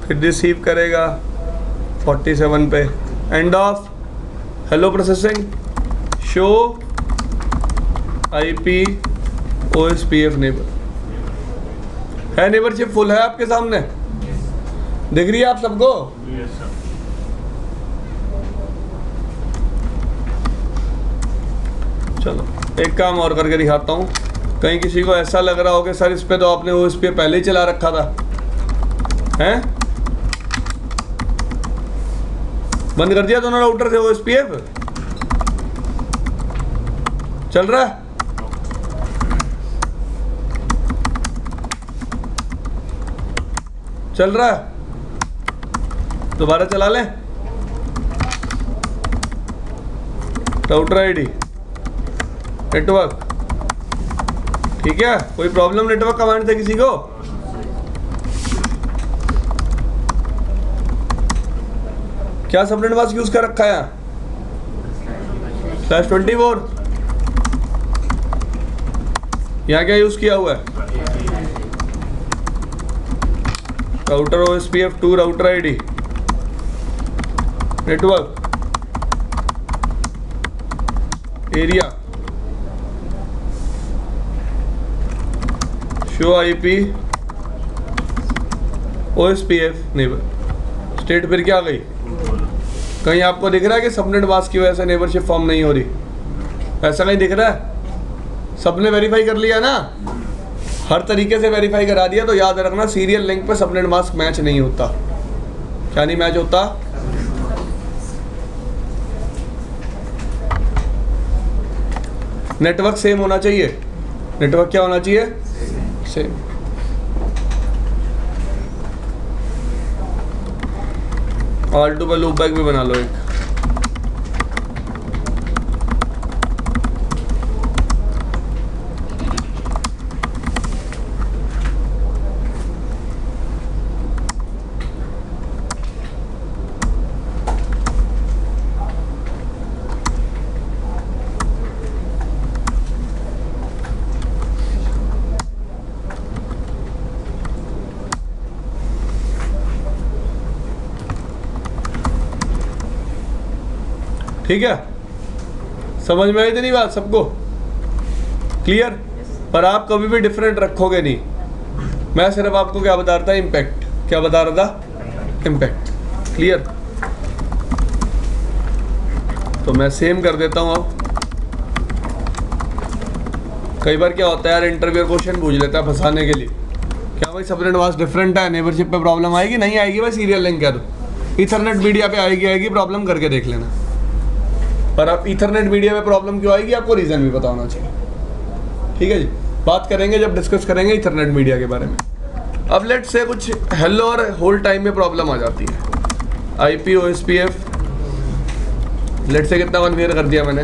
फिर रिसीव करेगा 47 पे। End of hello processing show IP OSPF neighbour है। Neighbourship full है आपके सामने, दिख रही है आप सबको? चलो एक काम और करके दिखाता हूँ, कहीं किसी को ऐसा लग रहा हो कि सर इस पे तो आपने ओएसपीएफ पहले ही चला रखा था, हैं? बंद कर दिया दोनों राउटर से ओएसपीएफ? चल रहा है? चल रहा है? दोबारा चला लें। राउटर आईडी, नेटवर्क, ठीक है? कोई प्रॉब्लम नेटवर्क कमांड से किसी को? क्या सबनेट मास्क यूज कर रखा है यहाँ? /24 यहाँ क्या यूज किया हुआ है? Router OSPF 2 router ID network area show IP OSPF neighbour. State फिर क्या आ गई? कहीं आपको दिख रहा है कि सबनेट मास्क की वजह से नेबरशिप फॉर्म नहीं हो रही? ऐसा कहीं दिख रहा है? सबने वेरीफाई कर लिया ना, हर तरीके से वेरीफाई करा दिया, तो याद रखना सीरियल लिंक पे सबनेट मास्क मैच नहीं होता। क्या नहीं मैच होता? नेटवर्क सेम होना चाहिए। नेटवर्क क्या होना चाहिए? सेम। ऑल्टो पर लूप बैक भी बना लो एक। ठीक है, समझ में आई इतनी बात सबको? क्लियर? पर आप कभी भी डिफरेंट रखोगे नहीं। मैं सिर्फ आपको क्या बता रहा था? इम्पैक्ट। क्या बता रहा था? इम्पैक्ट। क्लियर? तो मैं सेम कर देता हूँ अब। कई बार क्या होता है यार, इंटरव्यू क्वेश्चन पूछ लेता है फंसाने के लिए। क्या भाई सबनेट मास्क डिफरेंट है, नेबरशिप पे प्रॉब्लम आएगी? नहीं आएगी भाई, सीरियल लिंक कह दो। ईथरनेट मीडिया पे आएगी प्रॉब्लम, करके देख लेना। पर अब ईथरनेट मीडिया में प्रॉब्लम क्यों आएगी आपको रीज़न भी पता होना चाहिए। ठीक है जी, बात करेंगे जब डिस्कस करेंगे ईथरनेट मीडिया के बारे में। अब लेट से कुछ हेलो और होल्ड टाइम में प्रॉब्लम आ जाती है। आईपी ओएसपीएफ लेट से कितना कन्फिगर कर दिया मैंने?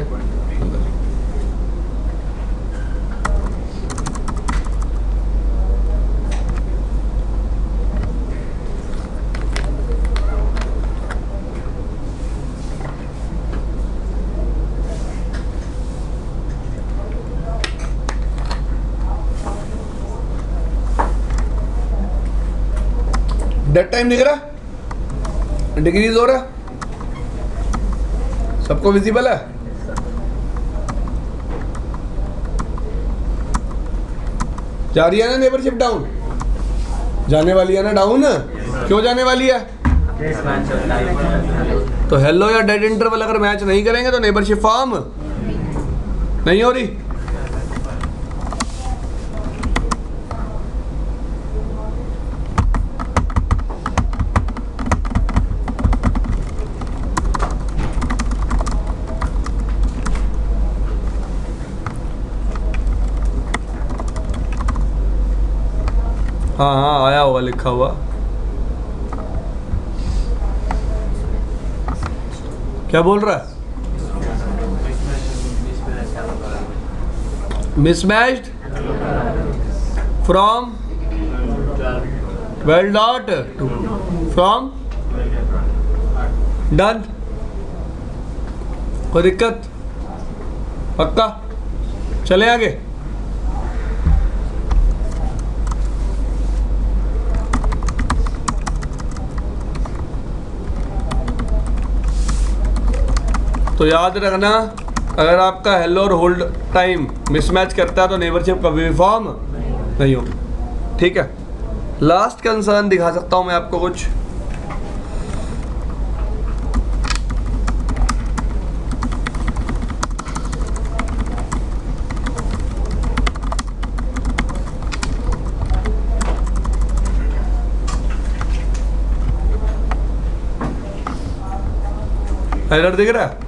डेट टाइम दिख रहा है, डिक्रीज हो रहा है, सबको विजिबल है। जा रही है ना नेबरशिप डाउन, जाने वाली है ना डाउन, क्यों जाने वाली है? तो हेलो या डेड इंटरवल अगर मैच नहीं करेंगे तो नेबरशिप फॉर्म नहीं हो रही। हाँ हाँ आया होगा लिखा हुआ। क्या बोल रहा है? Mismatched from 12 to from done. कोई दिक्कत? पक्का? चले आगे। तो याद रखना, अगर आपका हेलो और होल्ड टाइम मिसमैच करता है तो नेबरशिप कभी भी फॉर्म नहीं हो। ठीक है, लास्ट कंसर्न दिखा सकता हूं मैं आपको कुछ। एरर दिख रहा है?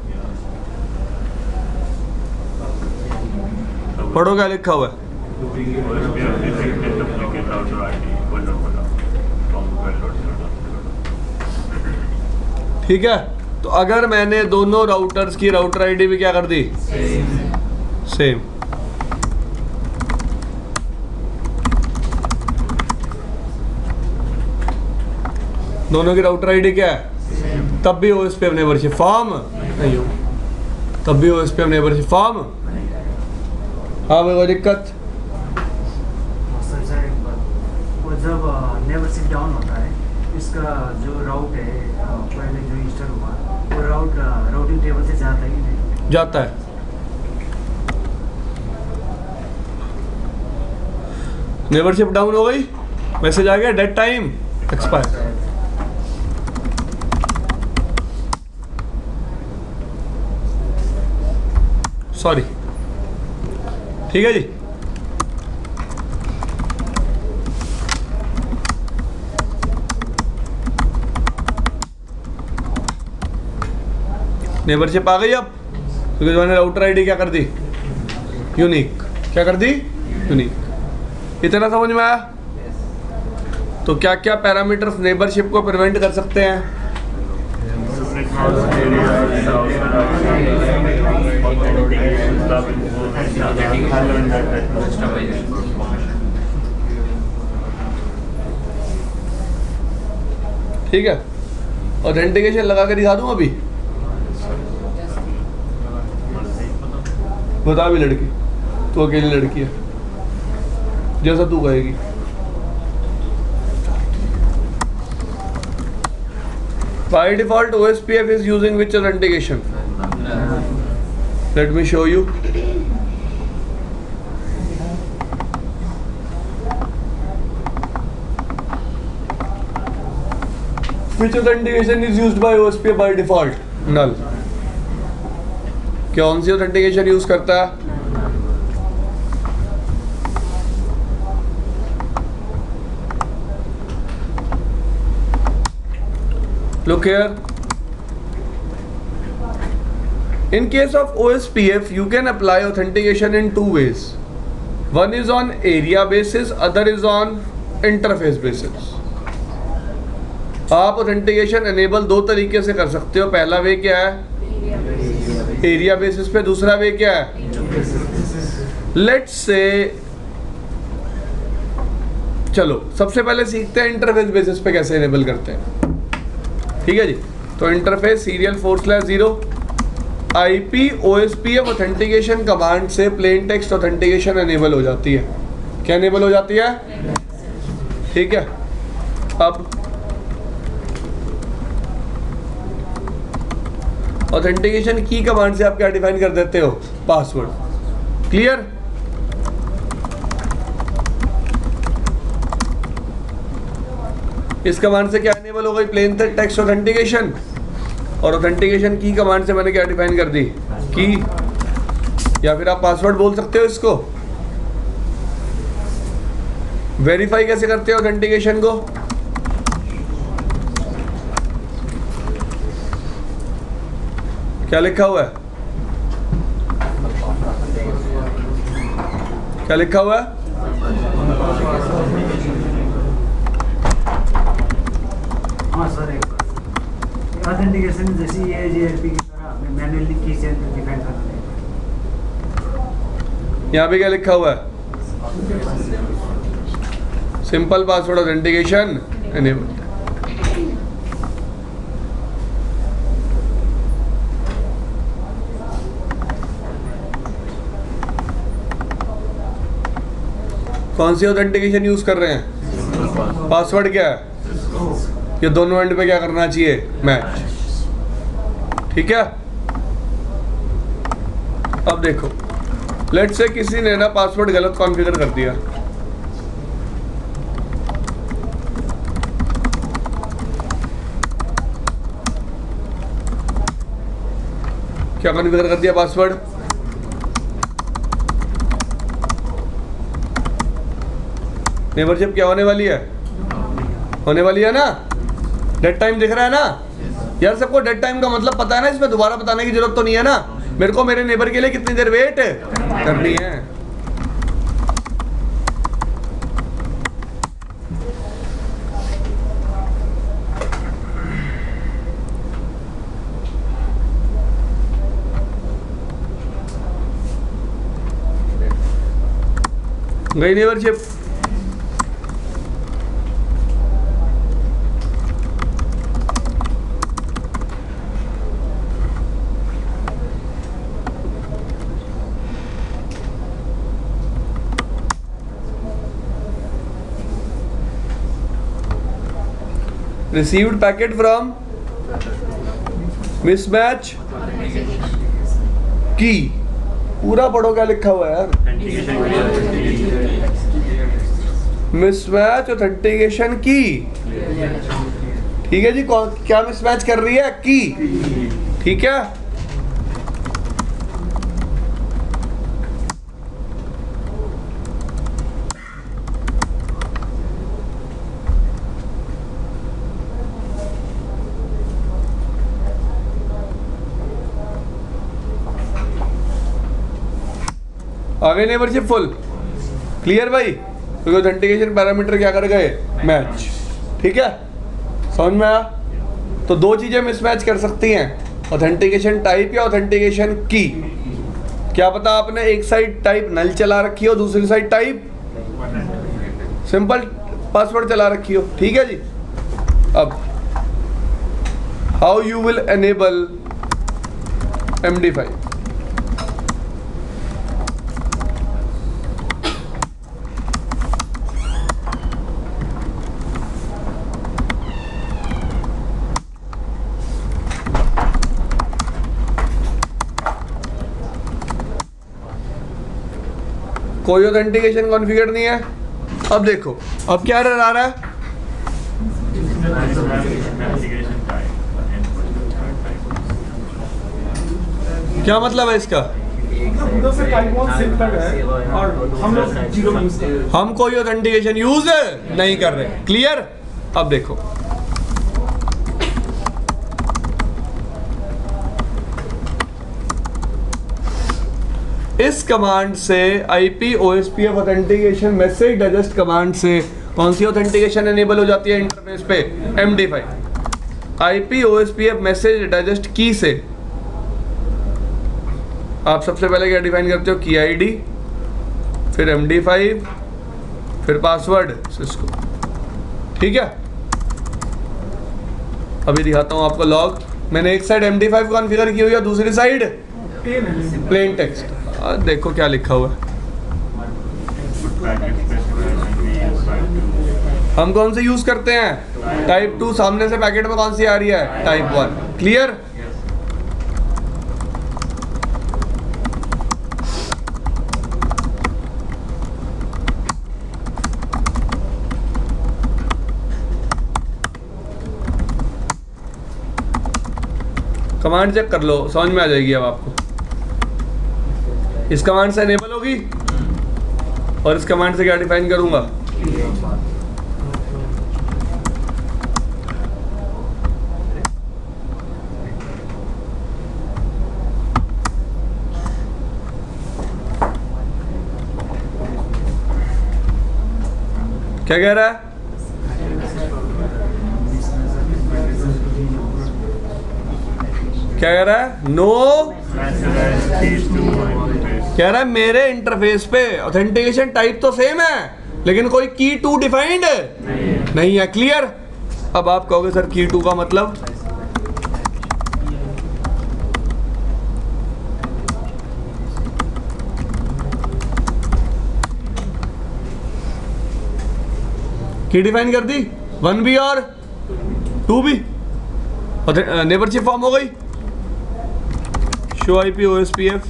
पढ़ो क्या लिखा हुआ है। ठीक है, तो अगर मैंने दोनों राउटर्स की राउटर आईडी भी क्या कर दी, सेम, दोनों की राउटर आईडी क्या है, तब भी ओएसपी ऑफ नेबरशिप फॉर्म नहीं हो, तब भी ओएसपी ऑफ नेबरशिप फॉर्म। हाँ भाई, कोई दिक्कत? सर एक बात, वो जब नेबरशिप डाउन होता है, इसका जो राउट है पहले जो इंस्टॉल हुआ वो राउटिंग टेबल से जाता ही नहीं? जाता है। नेबरशिप डाउन हो गई, मैसेज आ गया डेड टाइम एक्सपायर। सॉरी, ठीक है जी। नेबरशिप आ गई अब, क्योंकि मैंने राउटर आईडी क्या कर दी, यूनिक। क्या कर दी, यूनिक। इतना समझ में आया? तो क्या क्या पैरामीटर्स नेबरशिप को प्रिवेंट कर सकते हैं? ठीक है, ऑथेंटिकेशन लगा के दिखा दूं अभी? बता भी लड़की, तू अकेली लड़की है, जैसा तू कहेगी। By default OSPF is using which authentication? Let me show you. Which authentication is used by OSPF by default? Null. कौन सी authentication यूज करता है? Look here. In case of OSPF, you can apply authentication in two ways. One is on area basis, other is on interface basis. आप authentication enable दो तरीके से कर सकते हो। पहला वे क्या है, एरिया बेसिस पे, दूसरा वे क्या है, लेट्स से, चलो सबसे पहले सीखते हैं इंटरफेस बेसिस पे कैसे एनेबल करते हैं। ठीक है जी, तो interface serial /0 IP OSPF authentication command से प्लेन टेक्स्ट ऑथेंटिकेशन एनेबल हो जाती है। क्या एनेबल हो जाती है? ठीक है, अब ऑथेंटिकेशन की कमांड से आप क्या डिफाइन कर देते हो? पासवर्ड। क्लियर? इस कमांड से क्या इनेबल हो गई? Plain text authentication. और ऑथेंटिकेशन की कमांड से मैंने क्या डिफाइन कर दी? की, या फिर आप पासवर्ड बोल सकते हो इसको। वेरीफाई कैसे करते हो ऑथेंटिकेशन को? क्या लिखा हुआ है? क्या लिखा हुआ है? हाँ सर, एक ऑथेंटिकेशन जैसी ये जेएलपी की तरह मैनुअली की चेंज डिफाइन करना है। यहाँ पे क्या लिखा हुआ है? Simple password authentication enable. कौन सी ऑथेंटिकेशन यूज कर रहे हैं? पासवर्ड क्या है? ये दोनों एंड पे क्या करना चाहिए? मैच। ठीक है। अब देखो, लेट्स से किसी ने ना पासवर्ड गलत कॉन्फ़िगर कर दिया। क्या कॉन्फ़िगर कर दिया पासवर्ड? मेंबरशिप क्या होने वाली है? होने वाली है ना? डेड टाइम दिख रहा है ना यार? सबको डेड टाइम का मतलब पता है ना? इसमें दोबारा बताने की जरूरत तो नहीं है ना? मेरे को मेरे नेबर के लिए कितनी देर वेट करनी है? गई neighbourship? Received packet from mismatch key। पूरा पढ़ो क्या लिखा हुआ है यार? मिसमैच ऑथेंटिकेशन की। ठीक है जी। क्या मिसमैच कर रही है? की। ठीक है। आगे नेबरशिप फुल क्लियर भाई? क्योंकि ऑथेंटिकेशन पैरामीटर क्या कर गए? मैच। ठीक है, समझ में आया? तो दो चीजें मिसमैच कर सकती हैं, ऑथेंटिकेशन टाइप या ऑथेंटिकेशन की। क्या पता आपने एक साइड टाइप नल चला रखी हो, दूसरी साइड टाइप सिंपल पासवर्ड चला रखी हो। ठीक है जी। अब how you will enable MD5। कोई ऑथेंटिकेशन कॉन्फ़िगर नहीं है। अब देखो, अब क्या एरर आ रहा है? क्या मतलब है इसका? हम कोई ऑथेंटिकेशन यूज नहीं कर रहे। क्लियर? अब देखो, इस कमांड से IP OSPF authentication message digest command से कौन सी ऑथेंटिकेशन एनेबल हो जाती है इंटरफेस पे? MD5। IP OSPF message digest की से आप सबसे पहले क्या डिफाइन करते हो? की ID, फिर MD5, फिर पासवर्ड सिस्को। ठीक है। अभी दिखाता हूं आपको लॉग। मैंने एक साइड MD5 कॉन्फ़िगर की हुई है, दूसरी साइड प्लेन टेक्स्ट। देखो क्या लिखा हुआ है। हम कौन से यूज करते हैं? टाइप 2। सामने से पैकेट में कौन सी आ रही है? टाइप 1। क्लियर? कमांड चेक कर लो, समझ में आ जाएगी अब आपको। इस कमांड से इनेबल होगी और इस कमांड से क्या डिफाइन करूंगा, क्या कह रहा है, क्या कह रहा है, नो कह रहा है मेरे इंटरफेस पे ऑथेंटिकेशन टाइप तो सेम है लेकिन कोई की टू डिफाइंड नहीं है। क्लियर। अब आप कहोगे सर की टू का मतलब, की डिफाइन कर दी, 1B और 2B और नेबरशिप फॉर्म हो गई, शो IP OSPF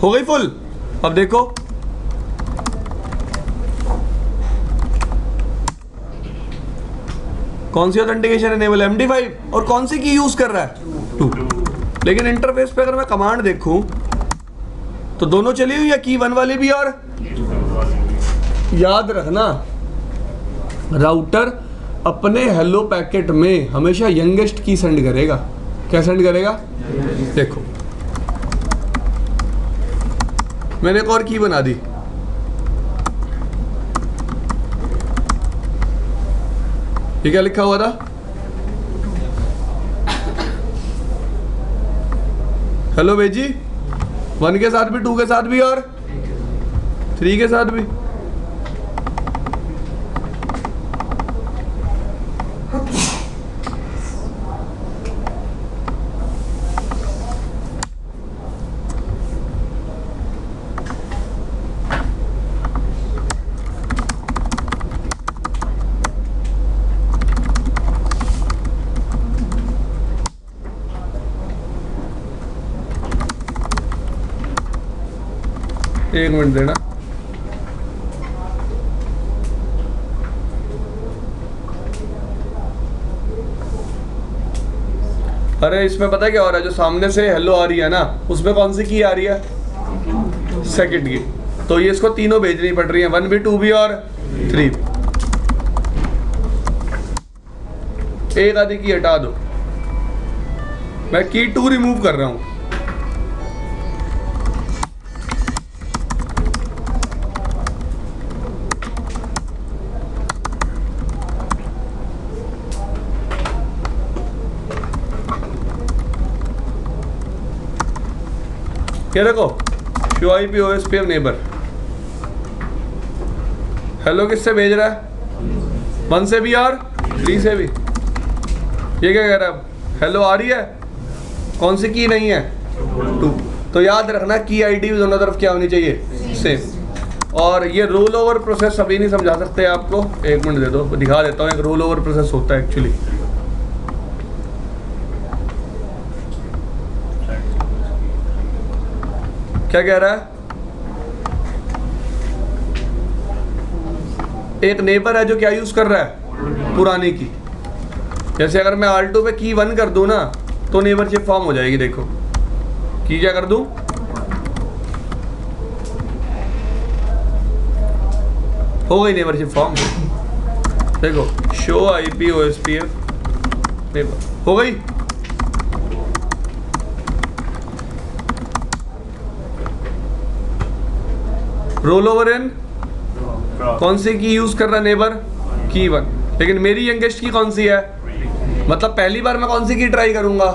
हो गई फुल। अब देखो कौन सी ऑथेंटिकेशन एनेबल, MD5 और कौन सी की यूज कर रहा है, 2। लेकिन इंटरफेस पे अगर मैं कमांड देखूं तो दोनों चली हुई है, की 1 वाली भी और याद रखना राउटर अपने हेलो पैकेट में हमेशा यंगेस्ट की सेंड करेगा। क्या सेंड करेगा, देखो मैंने एक और की बना दी, ये क्या लिखा हुआ था, हेलो बेजी, 1 के साथ भी, 2 के साथ भी और 3 के साथ भी। एक मिनट देना, अरे इसमें पता है क्या हो रहा है, जो सामने से हेलो आ रही है ना उसमें कौन सी की आ रही है, सेकंड की, तो ये इसको तीनों भेजनी पड़ रही है, 1B 2B और 3B। एक आधी की हटा दो, मैं की 2 रिमूव कर रहा हूं। क्या देखो, show IP OSPF neighbour, hello किससे भेज रहा है, 1 से भी और 3 से भी। ये क्या कह रहा है, हेलो आ रही है, कौन सी की नहीं है, 2। तो याद रखना की ID दोनों तरफ क्या होनी चाहिए, सेम। और ये रोल ओवर प्रोसेस अभी नहीं समझा सकते आपको, एक मिनट दे दो, दिखा देता हूँ। एक रोल ओवर प्रोसेस होता है एक्चुअली, क्या कह रहा है, एक नेबर है जो क्या यूज कर रहा है, पुरानी की। जैसे अगर मैं R2 पे की 1 कर दूं ना तो नेबरशिप फॉर्म हो जाएगी। देखो की क्या कर दूं, हो गई नेबरशिप फॉर्म। देखो शो IP OSPF नेबर हो गई। रोल ओवर इन, कौन सी की यूज कर रहा है नेबर, की 1। लेकिन मेरी यंगेस्ट की कौन सी है, मतलब पहली बार मैं कौन सी की ट्राई करूंगा,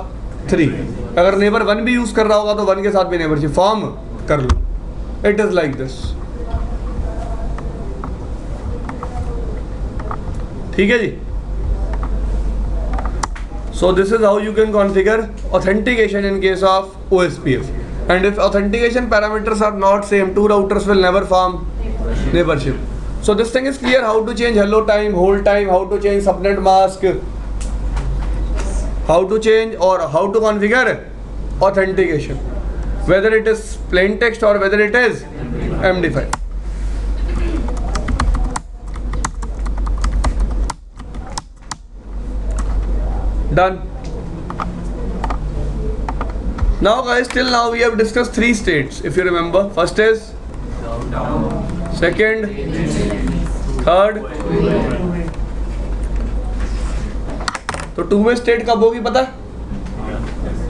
3। अगर नेबर 1 भी यूज कर रहा होगा तो 1 के साथ भी नेबरशिप फॉर्म कर लो। इट इज लाइक दिस, ठीक है जी। So this is how you can configure authentication in case of OSPF. And if authentication parameters are not same, two routers will never form neighborship. So this thing is clear, how to change hello time, hold time, how to change subnet mask, how to change or how to configure authentication, whether it is plain text or whether it is MD5. Done. Now guys, till now we have discussed 3 states, if you remember. First is second, third. तो two way state कब होगी पता?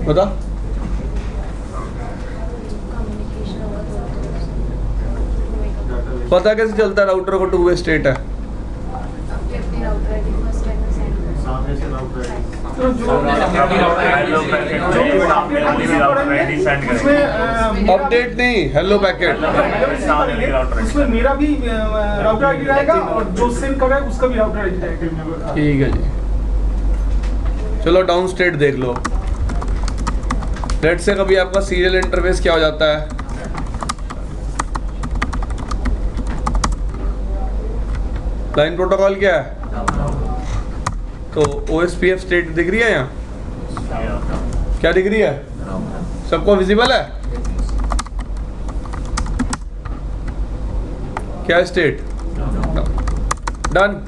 बता। Communication होगा पता कैसे चलता है राउटर को टू वे स्टेट है? अपनी अपनी router ID first time send सामने से राउटर तो जो अपडेट नहीं, हेलो पैकेट। उसमें मेरा भी राउटर आईडी रहेगा और जो सेंड कर रहा है उसका भी राउटर आईडी रहेगा। ठीक है जी, चलो डाउन स्टेट देख लो। लेट से कभी आपका सीरियल इंटरफेस क्या हो जाता है? लाइन प्रोटोकॉल क्या है? तो OSPF स्टेट दिख रही है यहाँ? क्या दिख रही है? सबको विजिबल है? क्या स्टेट? डन।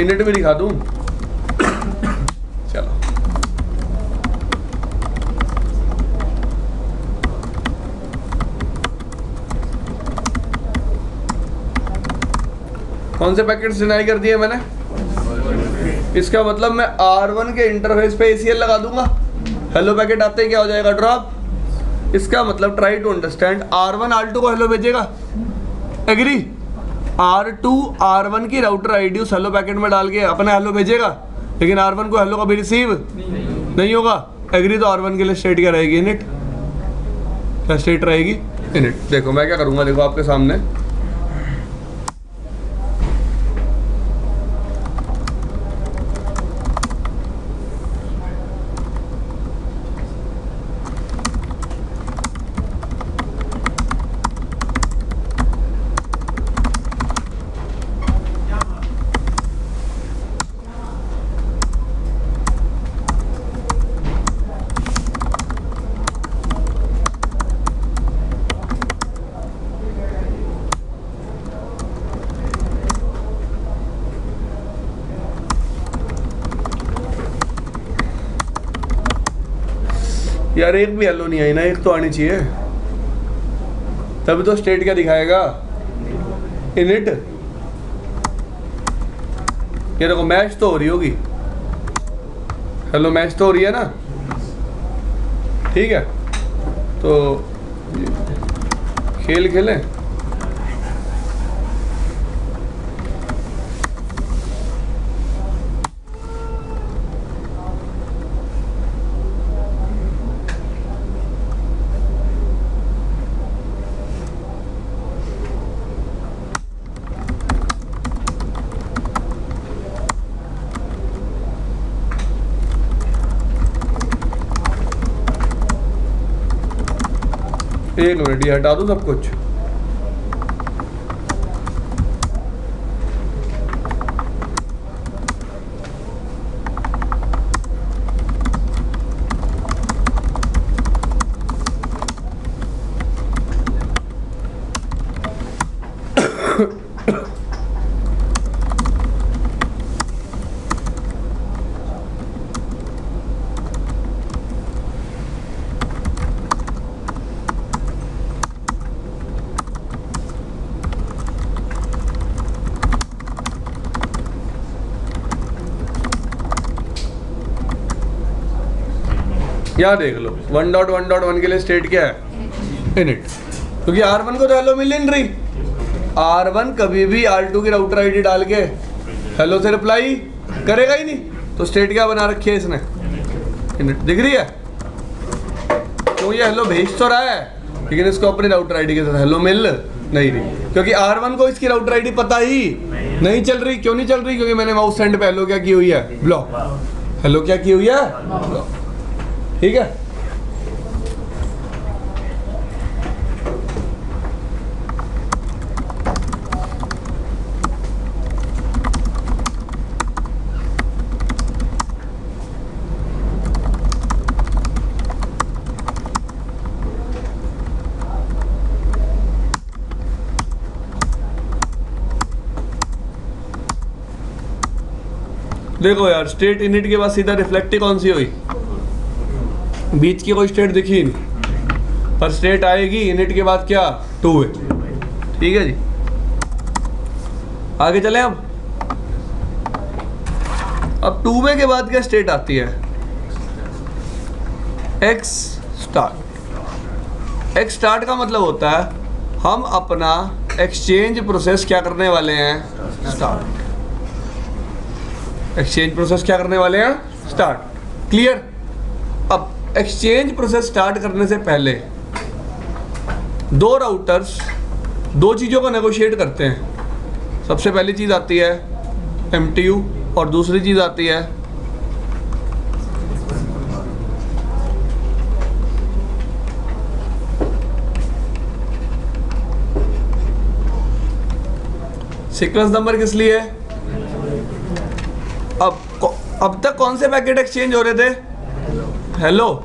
इनिट भी दिखा दूं? चलो कौन से पैकेट्स डिनाई कर दिए मैंने? इसका मतलब मैं R1 के इंटरफेस पे ACL लगा दूंगा। हेलो पैकेट आते ही क्या हो जाएगा? ड्रॉप। इसका मतलब try to understand, R1 R2 को हेलो भेजेगा, एग्री? R2 R1 की राउटर आईडी उस हेलो पैकेट में डाल के अपना हेलो भेजेगा, लेकिन R1 को हेलो कभी रिसीव नहीं होगा, एग्री? तो R1 के लिए स्टेट क्या रहेगी? इनिट। क्या स्टेट रहेगी? इनिट। देखो मैं क्या करूंगा, देखो आपके सामने यार, एक भी हेलो नहीं आई ना, एक तो आनी चाहिए, तभी तो स्टेट क्या दिखाएगा? इनिट। ये देखो मैच तो हो रही होगी, हेलो मैच तो हो रही है ना, ठीक है? तो खेल खेलें। एक मिनट, ये हटा दूं सब कुछ। यहाँ देख लो 1.1.1 के लिए स्टेट क्या है? इनिट। क्योंकि R1 को तो हेलो मिल नहीं रही, R1 कभी भी R2 की राउटर आईडी डाल के हेलो से रिप्लाई करेगा ही नहीं, तो स्टेट क्या बना रखी है इसने? इनिट। दिख रही है? तो ये हेलो भेज तो रहा है, लेकिन इसको अपनी राउटर आईडी के साथ हेलो मिल नहीं रही, क्योंकि R1 को इसकी राउटर आईडी पता ही नहीं चल रही। क्यों नहीं चल रही? क्योंकि मैंने माउस सेंड पे हेलो क्या की हुई है? ब्लॉक। हेलो क्या की हुई है? ब्लॉक। ठीक है? देखो यार, स्टेट इनिट के बाद सीधा रिफ्लेक्टिव कौन सी हुई? बीच की कोई स्टेट दिखी नहीं। पर स्टेट आएगी इनिट के बाद क्या, 2A। ठीक है जी, आगे चलें। अब 2A के बाद क्या स्टेट आती है, X स्टार्ट। X स्टार्ट का मतलब होता है हम अपना एक्सचेंज प्रोसेस क्या करने वाले हैं, स्टार्ट। एक्सचेंज प्रोसेस क्या करने वाले हैं, स्टार्ट। क्लियर। अब एक्सचेंज प्रोसेस स्टार्ट करने से पहले दो राउटर्स दो चीज़ों को नेगोशिएट करते हैं। सबसे पहली चीज़ आती है MTU और दूसरी चीज़ आती है सीक्वेंस नंबर। किस लिए? अब तक कौन से पैकेट एक्सचेंज हो रहे थे, हेलो।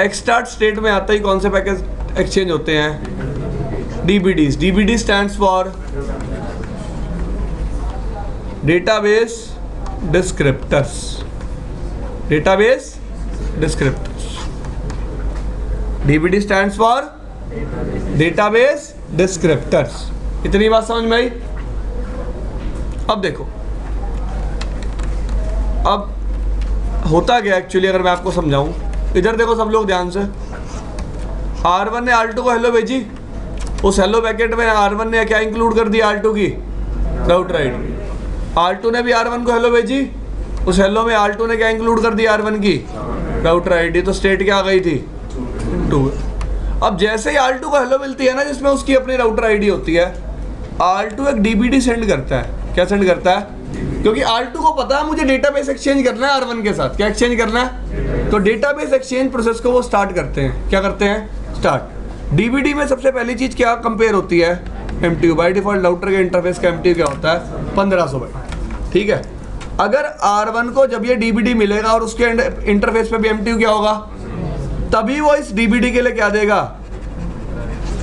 एक्स स्टार्ट स्टेट में आता ही कौन से पैकेट एक्सचेंज होते हैं, DBDs। DBD stands for database descriptors. Database descriptors, DBD stands for database descriptors. इतनी बात समझ में आई। अब देखो, अब होता क्या एक्चुअली, अगर मैं आपको समझाऊं, इधर देखो सब लोग ध्यान से। R1 ने R2 को हेलो भेजी, उस हेलो पैकेट में R1 ने क्या इंक्लूड कर दिया, R2 की राउटर आईडी। R2 ने भी R1 को हेलो भेजी, उस हेलो में R2 ने क्या इंक्लूड कर दिया, R1 की राउटर आईडी। तो स्टेट क्या आ गई थी, 2। अब जैसे ही R2 को हेलो मिलती है ना, जिसमें उसकी अपनी राउटर आईडी होती है, R2 एक DBD सेंड करता है। क्या सेंड करता है, क्योंकि R2 को पता है मुझे डेटाबेस एक्सचेंज करना है R1 के साथ। क्या एक्सचेंज करना है, तो डेटाबेस एक्सचेंज प्रोसेस को वो स्टार्ट करते हैं। क्या करते हैं, स्टार्ट। DBD में सबसे पहली चीज क्या कंपेयर होती है, MTU। बाय डिफॉल्ट राउटर के इंटरफेस का MTU क्या होता है, 1500 बाइट। ठीक है। अगर R1 को जब ये DBD मिलेगा और उसके इंटरफेस पे भी MTU क्या होगा, तभी वो इस DBD के लिए क्या देगा,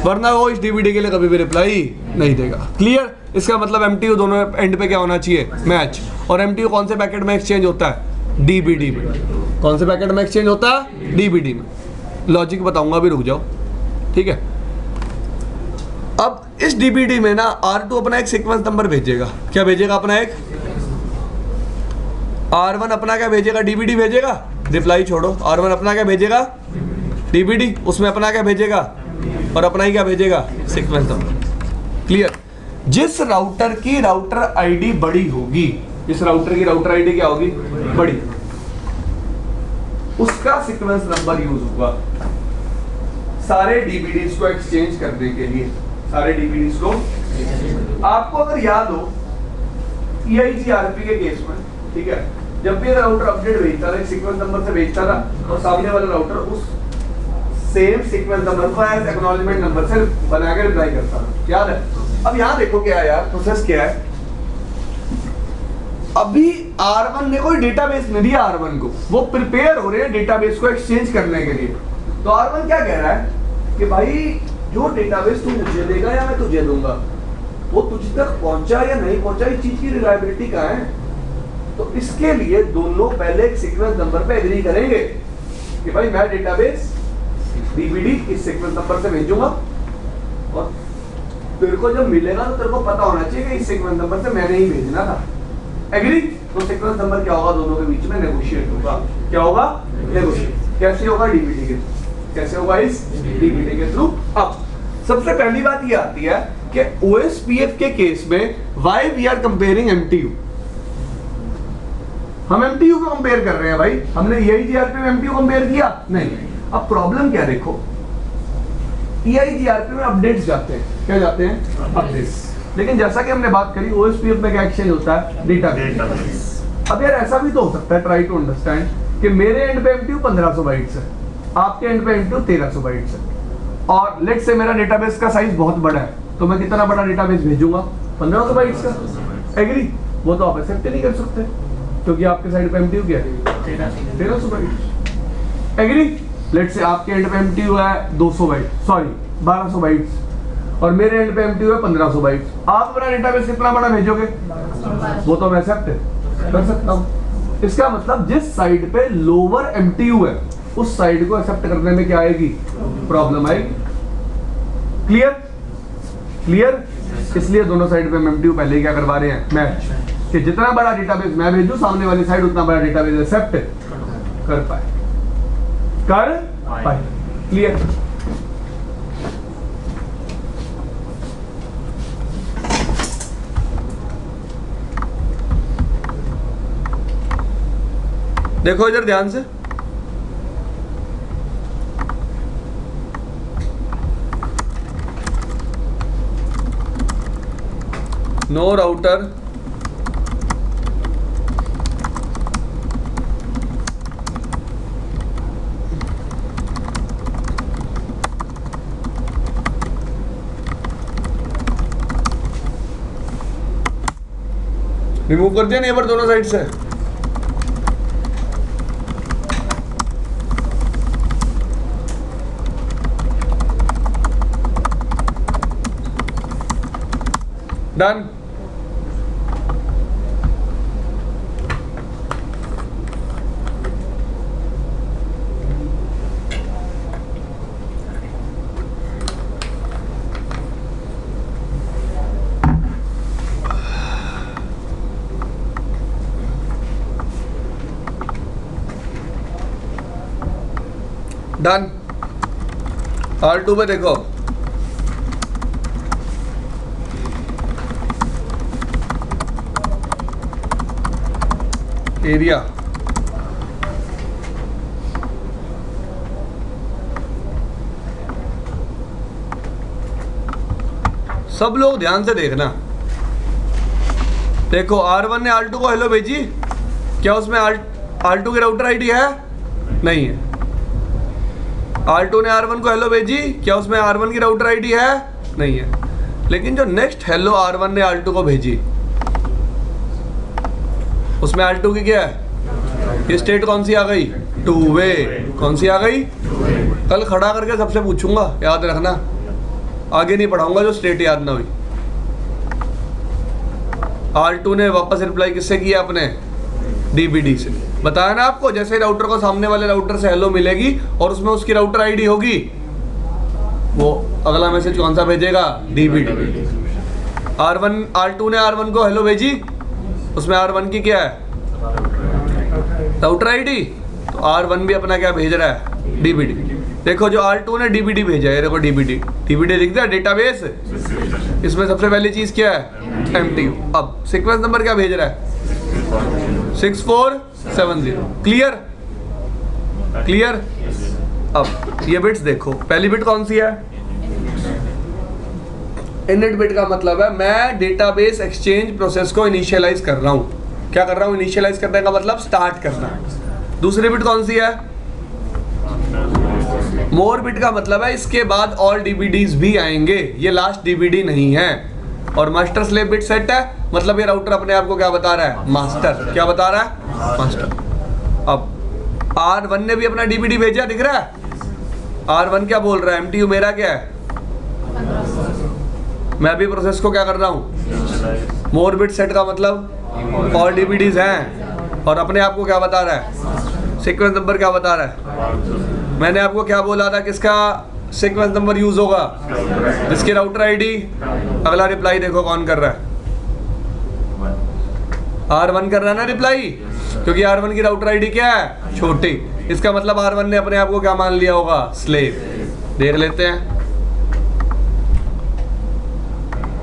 वरना वो इस DBD के लिए कभी भी रिप्लाई नहीं देगा। क्लियर। इसका मतलब MTU दोनों एंड पे क्या होना चाहिए, मैच। और MTU कौन से पैकेट में एक्सचेंज होता है, DBD में। कौन से पैकेट में एक्सचेंज होता है, DBD में। लॉजिक बताऊंगा, अभी रुक जाओ। ठीक है। अब इस DBD में ना R2 अपना एक सीक्वेंस नंबर भेजेगा। क्या भेजेगा, अपना एक। R1 अपना क्या भेजेगा, DBD भेजेगा। रिप्लाई छोड़ो, R1 अपना क्या भेजेगा, DBD। उसमें अपना क्या भेजेगा, और अपना ही क्या भेजेगा, सीक्वेंस नंबर। क्लियर। जिस राउटर की राउटर आईडी बड़ी होगी, जिस राउटर की राउटर आईडी क्या होगी, बड़ी, उसका सीक्वेंस नंबर यूज होगा सारे DBDs को एक्सचेंज करने के लिए। सारे DBDs को, आपको अगर याद हो EIGRP के केस में, ठीक है, जब भी राउटर अपडेट भेजता था, एक सीक्वेंस नंबर से भेजता था, और सामने वाला राउटर उस सेम सीक्वेंस नंबर को एज एक्नॉलेजमेंट नंबर से बना के रिप्लाई करता था। याद है। अब यहाँ देखो क्या है यार, प्रोसेस क्या है। अभी R1 ने कोई डेटाबेस नहीं दिया R1 को, वो प्रिपेयर हो रहे हैं डेटाबेस को एक्सचेंज करने के लिए। तो R1 क्या कह रहा है कि भाई जो डेटाबेस तू मुझे देगा या मैं तुझे दूंगा, वो तुझ तक पहुंचा या नहीं पहुंचा, इस चीज की रिलायबिलिटी कहाँ है। तो इसके लिए दोनों पहले एक सीक्वेंस नंबर पे एग्री करेंगे कि भाई मैं डेटाबेस DBD इस सीक्वेंस नंबर से भेजूंगा, और तेरे को जब मिलेगा तो तेरे को पता होना चाहिए कि इस सीक्वेंस नंबर से मैंने ही भेजना था। एग्री। तो सीक्वेंस नंबर क्या होगा, दोनों के बीच में नेगोशिएट होगा। क्या होगा, नेगोशिएट। कैसे होगा, DBD के थ्रू। कैसे होगा, इस DBD के थ्रू। अब सबसे पहली बात ये आती है कि OSPF के केस में why we are comparing MTU। हम MTU को कंपेयर कर रहे हैं भाई, हमने EIGRP में MTU कंपेयर किया नहीं। अब प्रॉब्लम क्या, देखो EIGRP में अपडेट्स जाते हैं। क्या जाते हैं, अपडेट्स। लेकिन जैसा कि हमने बात करी, OSPF में क्या एक्सचेंज होता है, डेटाबेस। अब यार ऐसा भी तो हो सकता है, ट्राई टू अंडरस्टैंड, कि मेरे एंड पे MTU 1500 बाइट्स है, आपके एंड पे MTU 1300 बाइट्स है, और लेट्स से मेरा डेटाबेस का साइज बहुत बड़ा है, तो मैं कितना बड़ा डेटाबेस भेजूंगा, 1500 बाइट्स का। एग्री। वो तो आप एक्सेप्ट नहीं कर सकते, क्योंकि आपके साइड पे MTU क्या है, 1300 बाइट्स। एग्री। लेट्स से आपके एंड पे MTU है 200 बाइट, सॉरी 1200 बाइट्स, और मेरे एंड पे MTU है 1500 बाइट्स। आप अपना डेटाबेस कितना बड़ा भेजोगे, वो तो मैं एक्सेप्ट कर सकता हूँ। इसका मतलब जिस साइड पे लोअर MTU है, उस साइड को एक्सेप्ट करने में क्या आएगी, प्रॉब्लम आएगी। Clear clear. इसलिए दोनों साइड पे हम MTU पहले ही क्या करवा रहे हैं, मैच, कि जितना बड़ा डेटाबेस मैं भेजूं सामने वाली साइड उतना बड़ा डेटाबेस एक्सेप्ट कर पाए। क्लियर। देखो इधर ध्यान से, नो राउटर रिमूव कर दिया नेबर दोनों साइड से। डन। डन। R2 पे देखो, एरिया सब लोग ध्यान से देखना। देखो R1 ने R2 को हेलो भेजी, क्या उसमें R2 की राउटर आईडी है? नहीं है। R2 ने R1 को हेलो भेजी, क्या उसमें R1 की राउटर आईडी है? नहीं है। लेकिन जो नेक्स्ट हेलो R1 ने R2 को भेजी उसमें R2 की क्या है? ये स्टेट कौन सी आ गई? Two way. कौन सी आ गई? कल खड़ा करके सबसे पूछूंगा, याद रखना, आगे नहीं पढ़ाऊंगा जो स्टेट याद ना हुई। R2 ने वापस रिप्लाई किससे किया? अपने DBD से। बताया ना आपको, जैसे राउटर को सामने वाले राउटर से हेलो मिलेगी और उसमें उसकी राउटर आईडी होगी, वो अगला मैसेज कौन सा भेजेगा? DBD। R2 ने R1 को हेलो भेजी, उसमें R1 की क्या है? Router ID. तो R1 भी अपना क्या भेज रहा है? DBD। देखो जो R2 ने DBD भेजा है, देखो DBD दिखता है डेटाबेस। इसमें सबसे पहली चीज क्या है? MTU। अब सीक्वेंस नंबर क्या भेज रहा है? 6470। क्लियर। अब ये बिट्स देखो, पहली बिट कौन सी है? इनिट बिट का मतलब है मैं डेटाबेस एक्सचेंज प्रोसेस को इनिशियलाइज कर रहा हूँ। क्या कर रहा हूँ? इनिशियलाइज करने का मतलब स्टार्ट करना। दूसरी बिट कौन सी है? मोर बिट का मतलब है इसके बाद और DBDs भी आएंगे, ये लास्ट DBD नहीं है। और मास्टर स्लेव बिट सेट है, मतलब ये राउटर अपने आप को क्या बता रहा है? मास्टर। क्या बता रहा है? मास्टर। अब R1 ने भी अपना DBD भेजा, दिख रहा है? R1 क्या बोल रहा है? MTU मेरा क्या है? मैं भी प्रोसेस को क्या कर रहा हूँ? मोर बिट सेट का मतलब और DBDs हैं, और अपने आप को क्या बता रहा है? सीक्वेंस नंबर क्या बता रहा है? मैंने आपको क्या बोला था? किसका सीक्वेंस नंबर यूज होगा? जिसकी राउटर आईडी। अगला रिप्लाई देखो कौन कर रहा है? R1 कर रहा है ना रिप्लाई, क्योंकि R1 की राउटर आईडी क्या है? छोटी। इसका मतलब R1 ने अपने आप को क्या मान लिया होगा? स्लेव। देख लेते हैं।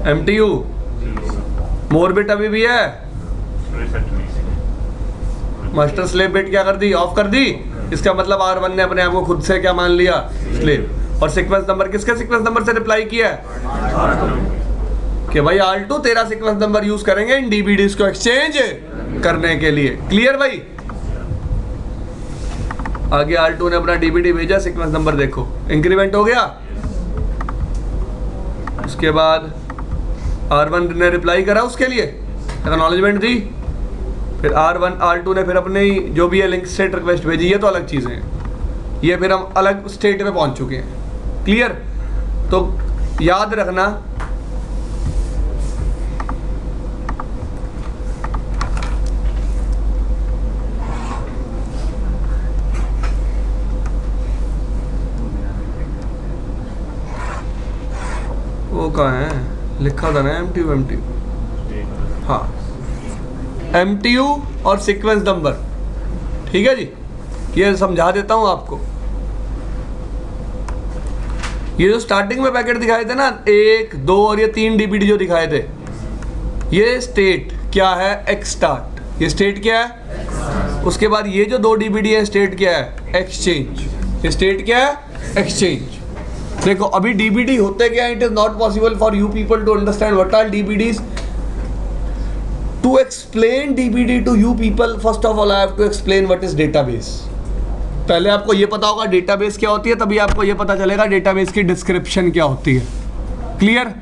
MTU मोर बिट अभी भी है, मास्टर स्लेव बिट क्या कर दी? ऑफ कर दी। इसका मतलब R1 ने अपने आप को खुद से क्या मान लिया? स्लेव। और सीक्वेंस नंबर किसके सीक्वेंस नंबर से रिप्लाई किया है? कि भाई R2 तेरा सीक्वेंस नंबर यूज करेंगे इन DBDs को एक्सचेंज करने के लिए। क्लियर भाई? आगे R2 ने अपना DBD भेजा, सीक्वेंस नंबर देखो इंक्रीमेंट हो गया। उसके बाद R1 ने रिप्लाई करा, उसके लिए एक्नॉलेजमेंट दी। फिर R2 ने फिर अपने ही जो भी है लिंक स्टेट रिक्वेस्ट भेजी। ये तो अलग चीज़ें हैं, ये फिर हम अलग स्टेट में पहुंच चुके हैं। क्लियर? तो याद रखना, वो कहाँ है, लिखा था ना MTU। हाँ, MTU और सीक्वेंस नंबर, ठीक है जी। ये समझा देता हूँ आपको। ये जो स्टार्टिंग में पैकेट दिखाए थे ना 1, 2 और ये 3 DBD जो दिखाए थे, ये स्टेट क्या है, एक्स स्टार्ट। ये स्टेट क्या है। उसके बाद ये जो 2 DBD है, स्टेट क्या है, एक्सचेंज। ये स्टेट क्या है, एक्सचेंज। देखो अभी DBD होते क्या है, it is not possible for you people to understand what are DBDs। To explain DBD to you people, first of all I have to explain what is database. पहले आपको ये पता होगा डेटाबेस क्या होती है, तभी आपको ये पता चलेगा डेटाबेस की डिस्क्रिप्शन क्या होती है। क्लियर।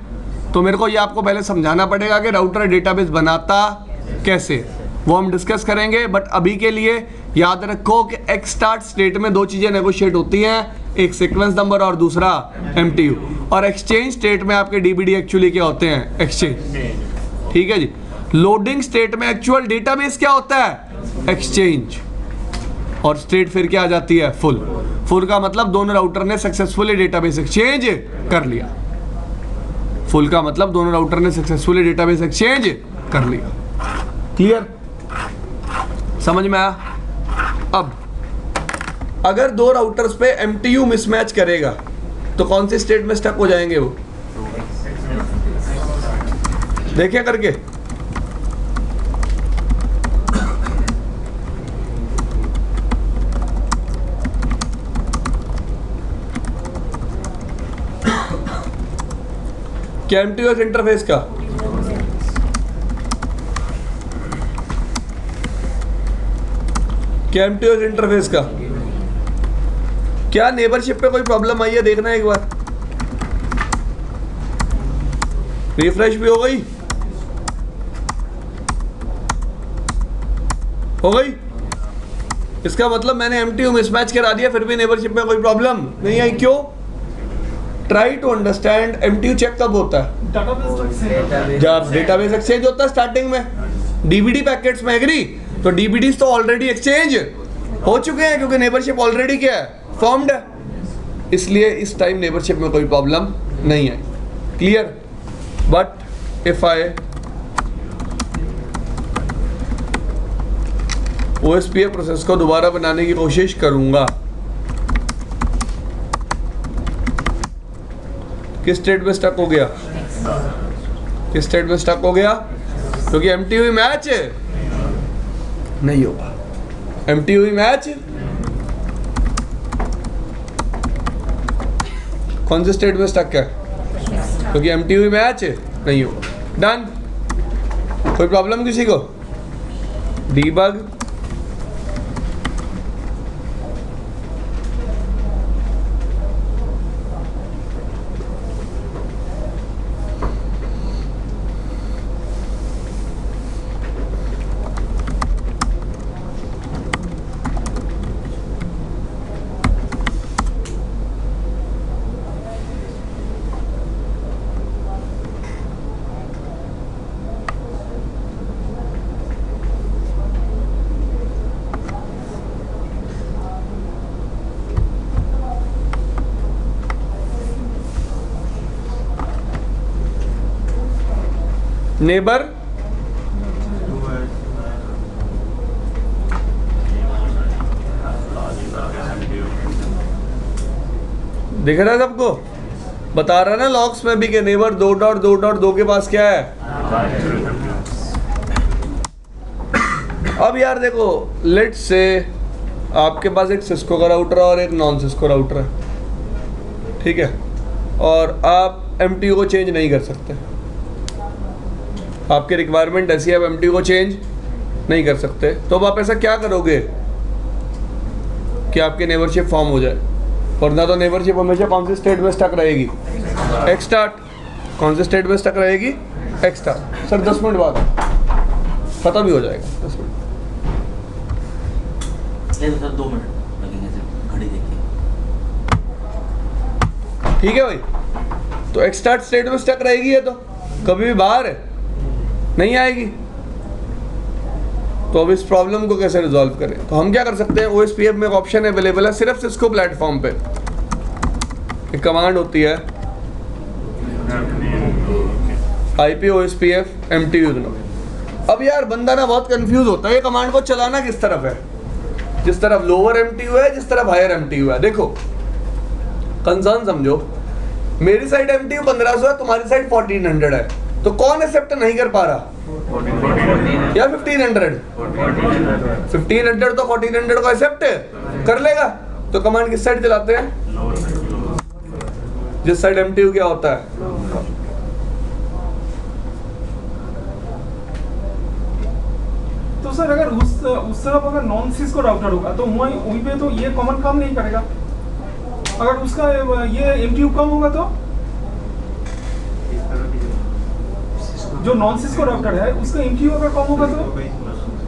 तो मेरे को ये आपको पहले समझाना पड़ेगा कि राउटर डेटाबेस बनाता कैसे, वो हम डिस्कस करेंगे। बट अभी के लिए याद रखो कि एक्स स्टार्ट स्टेट में 2 चीज़ें नेगोशिएट होती हैं, एक सीक्वेंस नंबर और दूसरा MTU। और एक्सचेंज स्टेट में आपके DBD एक्चुअली क्या होते हैं, एक्सचेंज। ठीक है जी। लोडिंग स्टेट में एक्चुअल डेटाबेस क्या होता है, एक्सचेंज। और स्टेट फिर क्या आ जाती है, फुल। फुल का मतलब दोनों राउटर ने सक्सेसफुली डेटाबेस एक्सचेंज कर लिया। फुल का मतलब दोनों राउटर ने सक्सेसफुली डेटाबेस एक्सचेंज कर लिया। क्लियर, समझ में आया। अब अगर 2 राउटर्स पे MTU मिसमैच करेगा तो कौन सी स्टेट में स्टक हो जाएंगे वो, देखिए करके। क्या MTU इंटरफेस का, क्या MTU इंटरफेस का, क्या नेबरशिप पे कोई प्रॉब्लम आई है, देखना एक बार। रिफ्रेश भी हो गई, हो गई। इसका मतलब मैंने MTU मिसमैच करा दिया, फिर भी नेबरशिप में कोई प्रॉब्लम नहीं आई। क्यों? Try to understand. MTU check कब होता है, जब डेटाबेस एक्सचेंज होता है स्टार्टिंग में। DBD पैकेट्स में एग्री, तो DBDs तो ऑलरेडी एक्सचेंज हो चुके हैं क्योंकि नेबरशिप ऑलरेडी क्या है, फॉर्म्ड है। इसलिए इस टाइम नेबरशिप में कोई प्रॉब्लम नहीं है। Clear. But if I OSPF process को दोबारा बनाने की कोशिश करूंगा, किस स्टेट में स्टक हो गया, किस स्टेट में स्टक हो गया, क्योंकि MTU मैच नहीं होगा। MTU मैच कौन से स्टेट में स्टक है, क्योंकि MTU मैच नहीं होगा। डन। कोई प्रॉब्लम किसी को, डीबग। नेबर दिख रहा है सबको, बता रहा ना लॉक्स में भी कि नेबर 2.2.2 के पास क्या है। अब यार देखो, लेट्स से आपके पास एक सिस्को का राउटर और एक नॉन सिस्को राउटर है, ठीक है, और आप MTU को चेंज नहीं कर सकते। आपकी रिक्वायरमेंट ऐसी है, आप MTU को चेंज नहीं कर सकते। तो अब आप ऐसा क्या करोगे कि आपकी नेबरशिप फॉर्म हो जाए, वरना तो नेबरशिप हमेशा कौन सी स्टेट में स्टक रहेगी, एक्स स्टार्ट। कौन से स्टेट में स्टक रहेगी, एक्स स्टार्ट। सर 10 मिनट बाद खत्म ही हो जाएगा, 10 मिनट। सर 2 मिनट लगेंगे सिर्फ, घड़ी देखिए। ठीक है भाई, तो एक्स स्टार्ट स्टेट में स्टक रहेगी, है तो कभी भी बाहर नहीं आएगी। तो अब इस प्रॉब्लम को कैसे रिजॉल्व करें, तो हम क्या कर सकते हैं, OSPF में एक ऑप्शन अवेलेबल है सिर्फ सिस्को प्लेटफॉर्म पे। एक कमांड होती है IP OSPF MTU इग्नोर। अब यार बंदा ना बहुत कंफ्यूज होता है, ये कमांड को चलाना किस तरफ है, जिस तरफ लोअर MTU है, जिस तरफ हायर MTU है। देखो कंसर्न समझो, मेरी साइड MTU 1500 है, तुम्हारी साइड 1400 है, तो कौन एक्सेप्ट नहीं कर पा रहा, या 1500? 1500 तो 1400 को एक्सेप्ट कर लेगा, तो कमांड किस साइड चलाते हैं, जिस साइड MTU क्या होता है। तो सर अगर उस तरफ अगर नॉन सिस्को राउटर होगा तो वहीं पे तो ये कॉमन काम नहीं करेगा। अगर उसका ये MTU कम होगा तो जो नॉन सिस्को राउटर है उसका MTU अगर कम होगा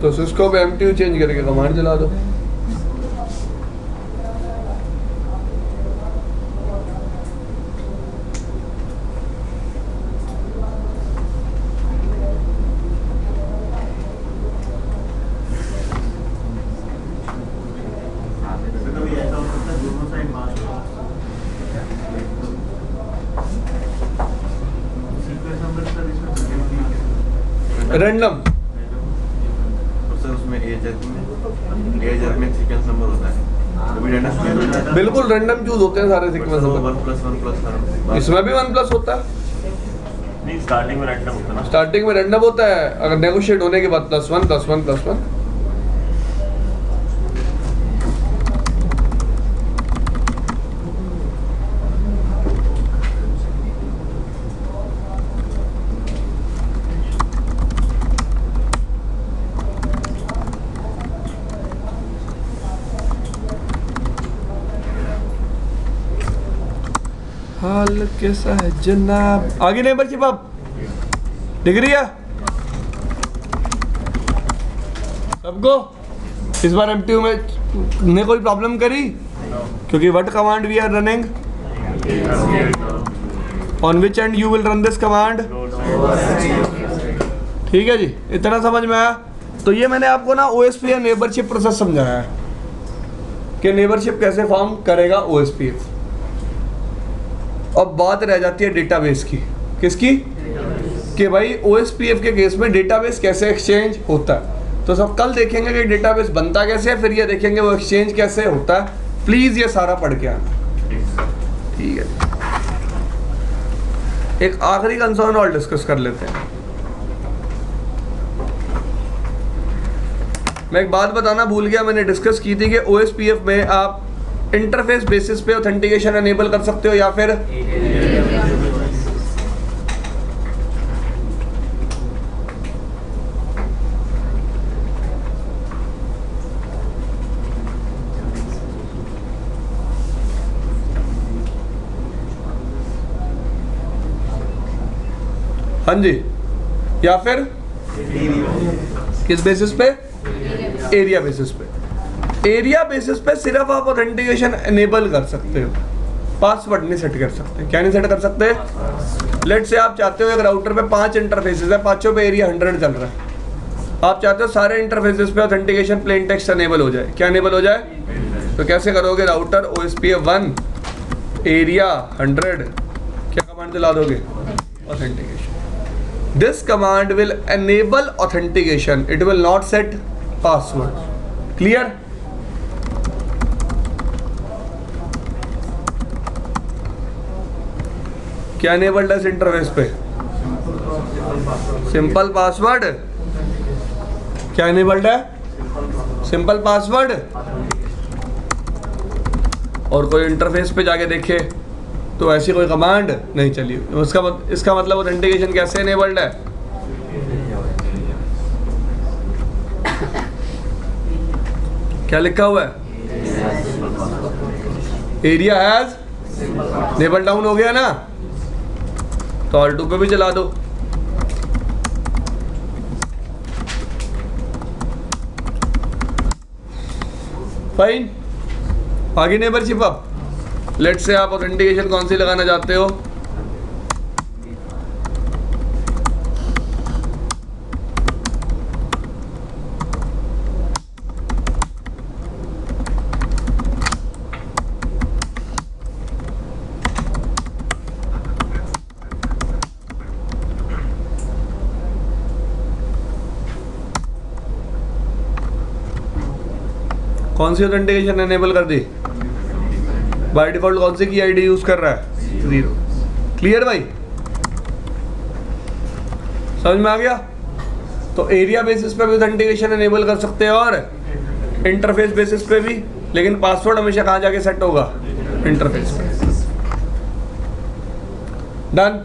तो सिस्को पे MTU चेंज करके कमांड चला दो। रैंडम सर उसमें एज में सीक्वेंस नंबर होता है, वो भी रैंडम होता है। बिल्कुल रैंडम चूज होते हैं सारे सीक्वेंस नंबर। 1+1+1 इसमें भी 1+ होता है, नहीं स्टार्टिंग में रैंडम होता है ना, स्टार्टिंग में रैंडम होता है, अगर नेगोशिएट होने के बाद +1+1+1। हाल कैसा है जनाब, आगे नेबरशिप आप दिख रही है सबको? इस बार MTU में ने कोई प्रॉब्लम करी, क्योंकि what command we are running, on which end you will run this command. ठीक है जी, इतना समझ में आया। तो ये मैंने आपको ना OSPF नेबरशिप प्रोसेस समझाया है कि नेबरशिप कैसे फॉर्म करेगा OSPF। अब बात रह जाती है डेटाबेस की, किसकी, कि भाई OSPF के केस में डेटाबेस कैसे एक्सचेंज होता है। तो सब कल देखेंगे कि डेटाबेस बनता कैसे है, फिर ये देखेंगे वो एक्सचेंज कैसे होता है। प्लीज ये सारा पढ़ के आना, ठीक है। एक आखिरी कंसर्न और डिस्कस कर लेते हैं। मैं एक बात बताना भूल गया, मैंने डिस्कस की थी कि OSPF में आप इंटरफेस बेसिस पे ऑथेंटिकेशन एनेबल कर सकते हो या फिर हाँ जी, या फिर किस बेसिस पे, एरिया बेसिस पे। एरिया बेसिस पे सिर्फ आप ऑथेंटिकेशन एनेबल कर सकते हो, पासवर्ड नहीं सेट कर सकते। क्या नहीं सेट कर सकते? लेट से आप चाहते हो एक राउटर पे 5 इंटरफेसेस है, पांचों पे एरिया 100 चल रहा है, आप चाहते हो सारे इंटरफेसेस पे ऑथेंटिकेशन प्लेन टेक्स्ट एनेबल हो जाए। क्या एनेबल हो जाए? तो कैसे करोगे? राउटर OSPF 1 एरिया 100, क्या कमांड चला दोगे? Authentication. This command will enable authentication, it will not set password. Clear? क्या एनेबल्ड है इस इंटरफेस पे? Simple password. क्या एनेबल्ड है? Simple password. और कोई इंटरफेस पे जाके देखे तो ऐसी कोई कमांड नहीं चली। इसका मतलब ऑथेंटिकेशन कैसे एनेबल्ड है? क्या लिखा हुआ है? एरिया हैज नेबल डाउन हो गया ना, तो ऑल 2 पे भी चला दो। फाइन। आगे नेबरशिप अप। लेट से आप ऑथेंटिकेशन कौन सी लगाना चाहते हो? कौन सी ऑथेंटिकेशन एनेबल कर दी? बाय डिफॉल्ट कौन सी की आईडी यूज कर रहा है? 0। क्लियर भाई, समझ में आ गया? तो एरिया बेसिस पे भी ऑथेंटिकेशन एनेबल कर सकते हैं और इंटरफेस बेसिस पे भी, लेकिन पासवर्ड हमेशा कहाँ जाके सेट होगा? इंटरफेस पे। डन।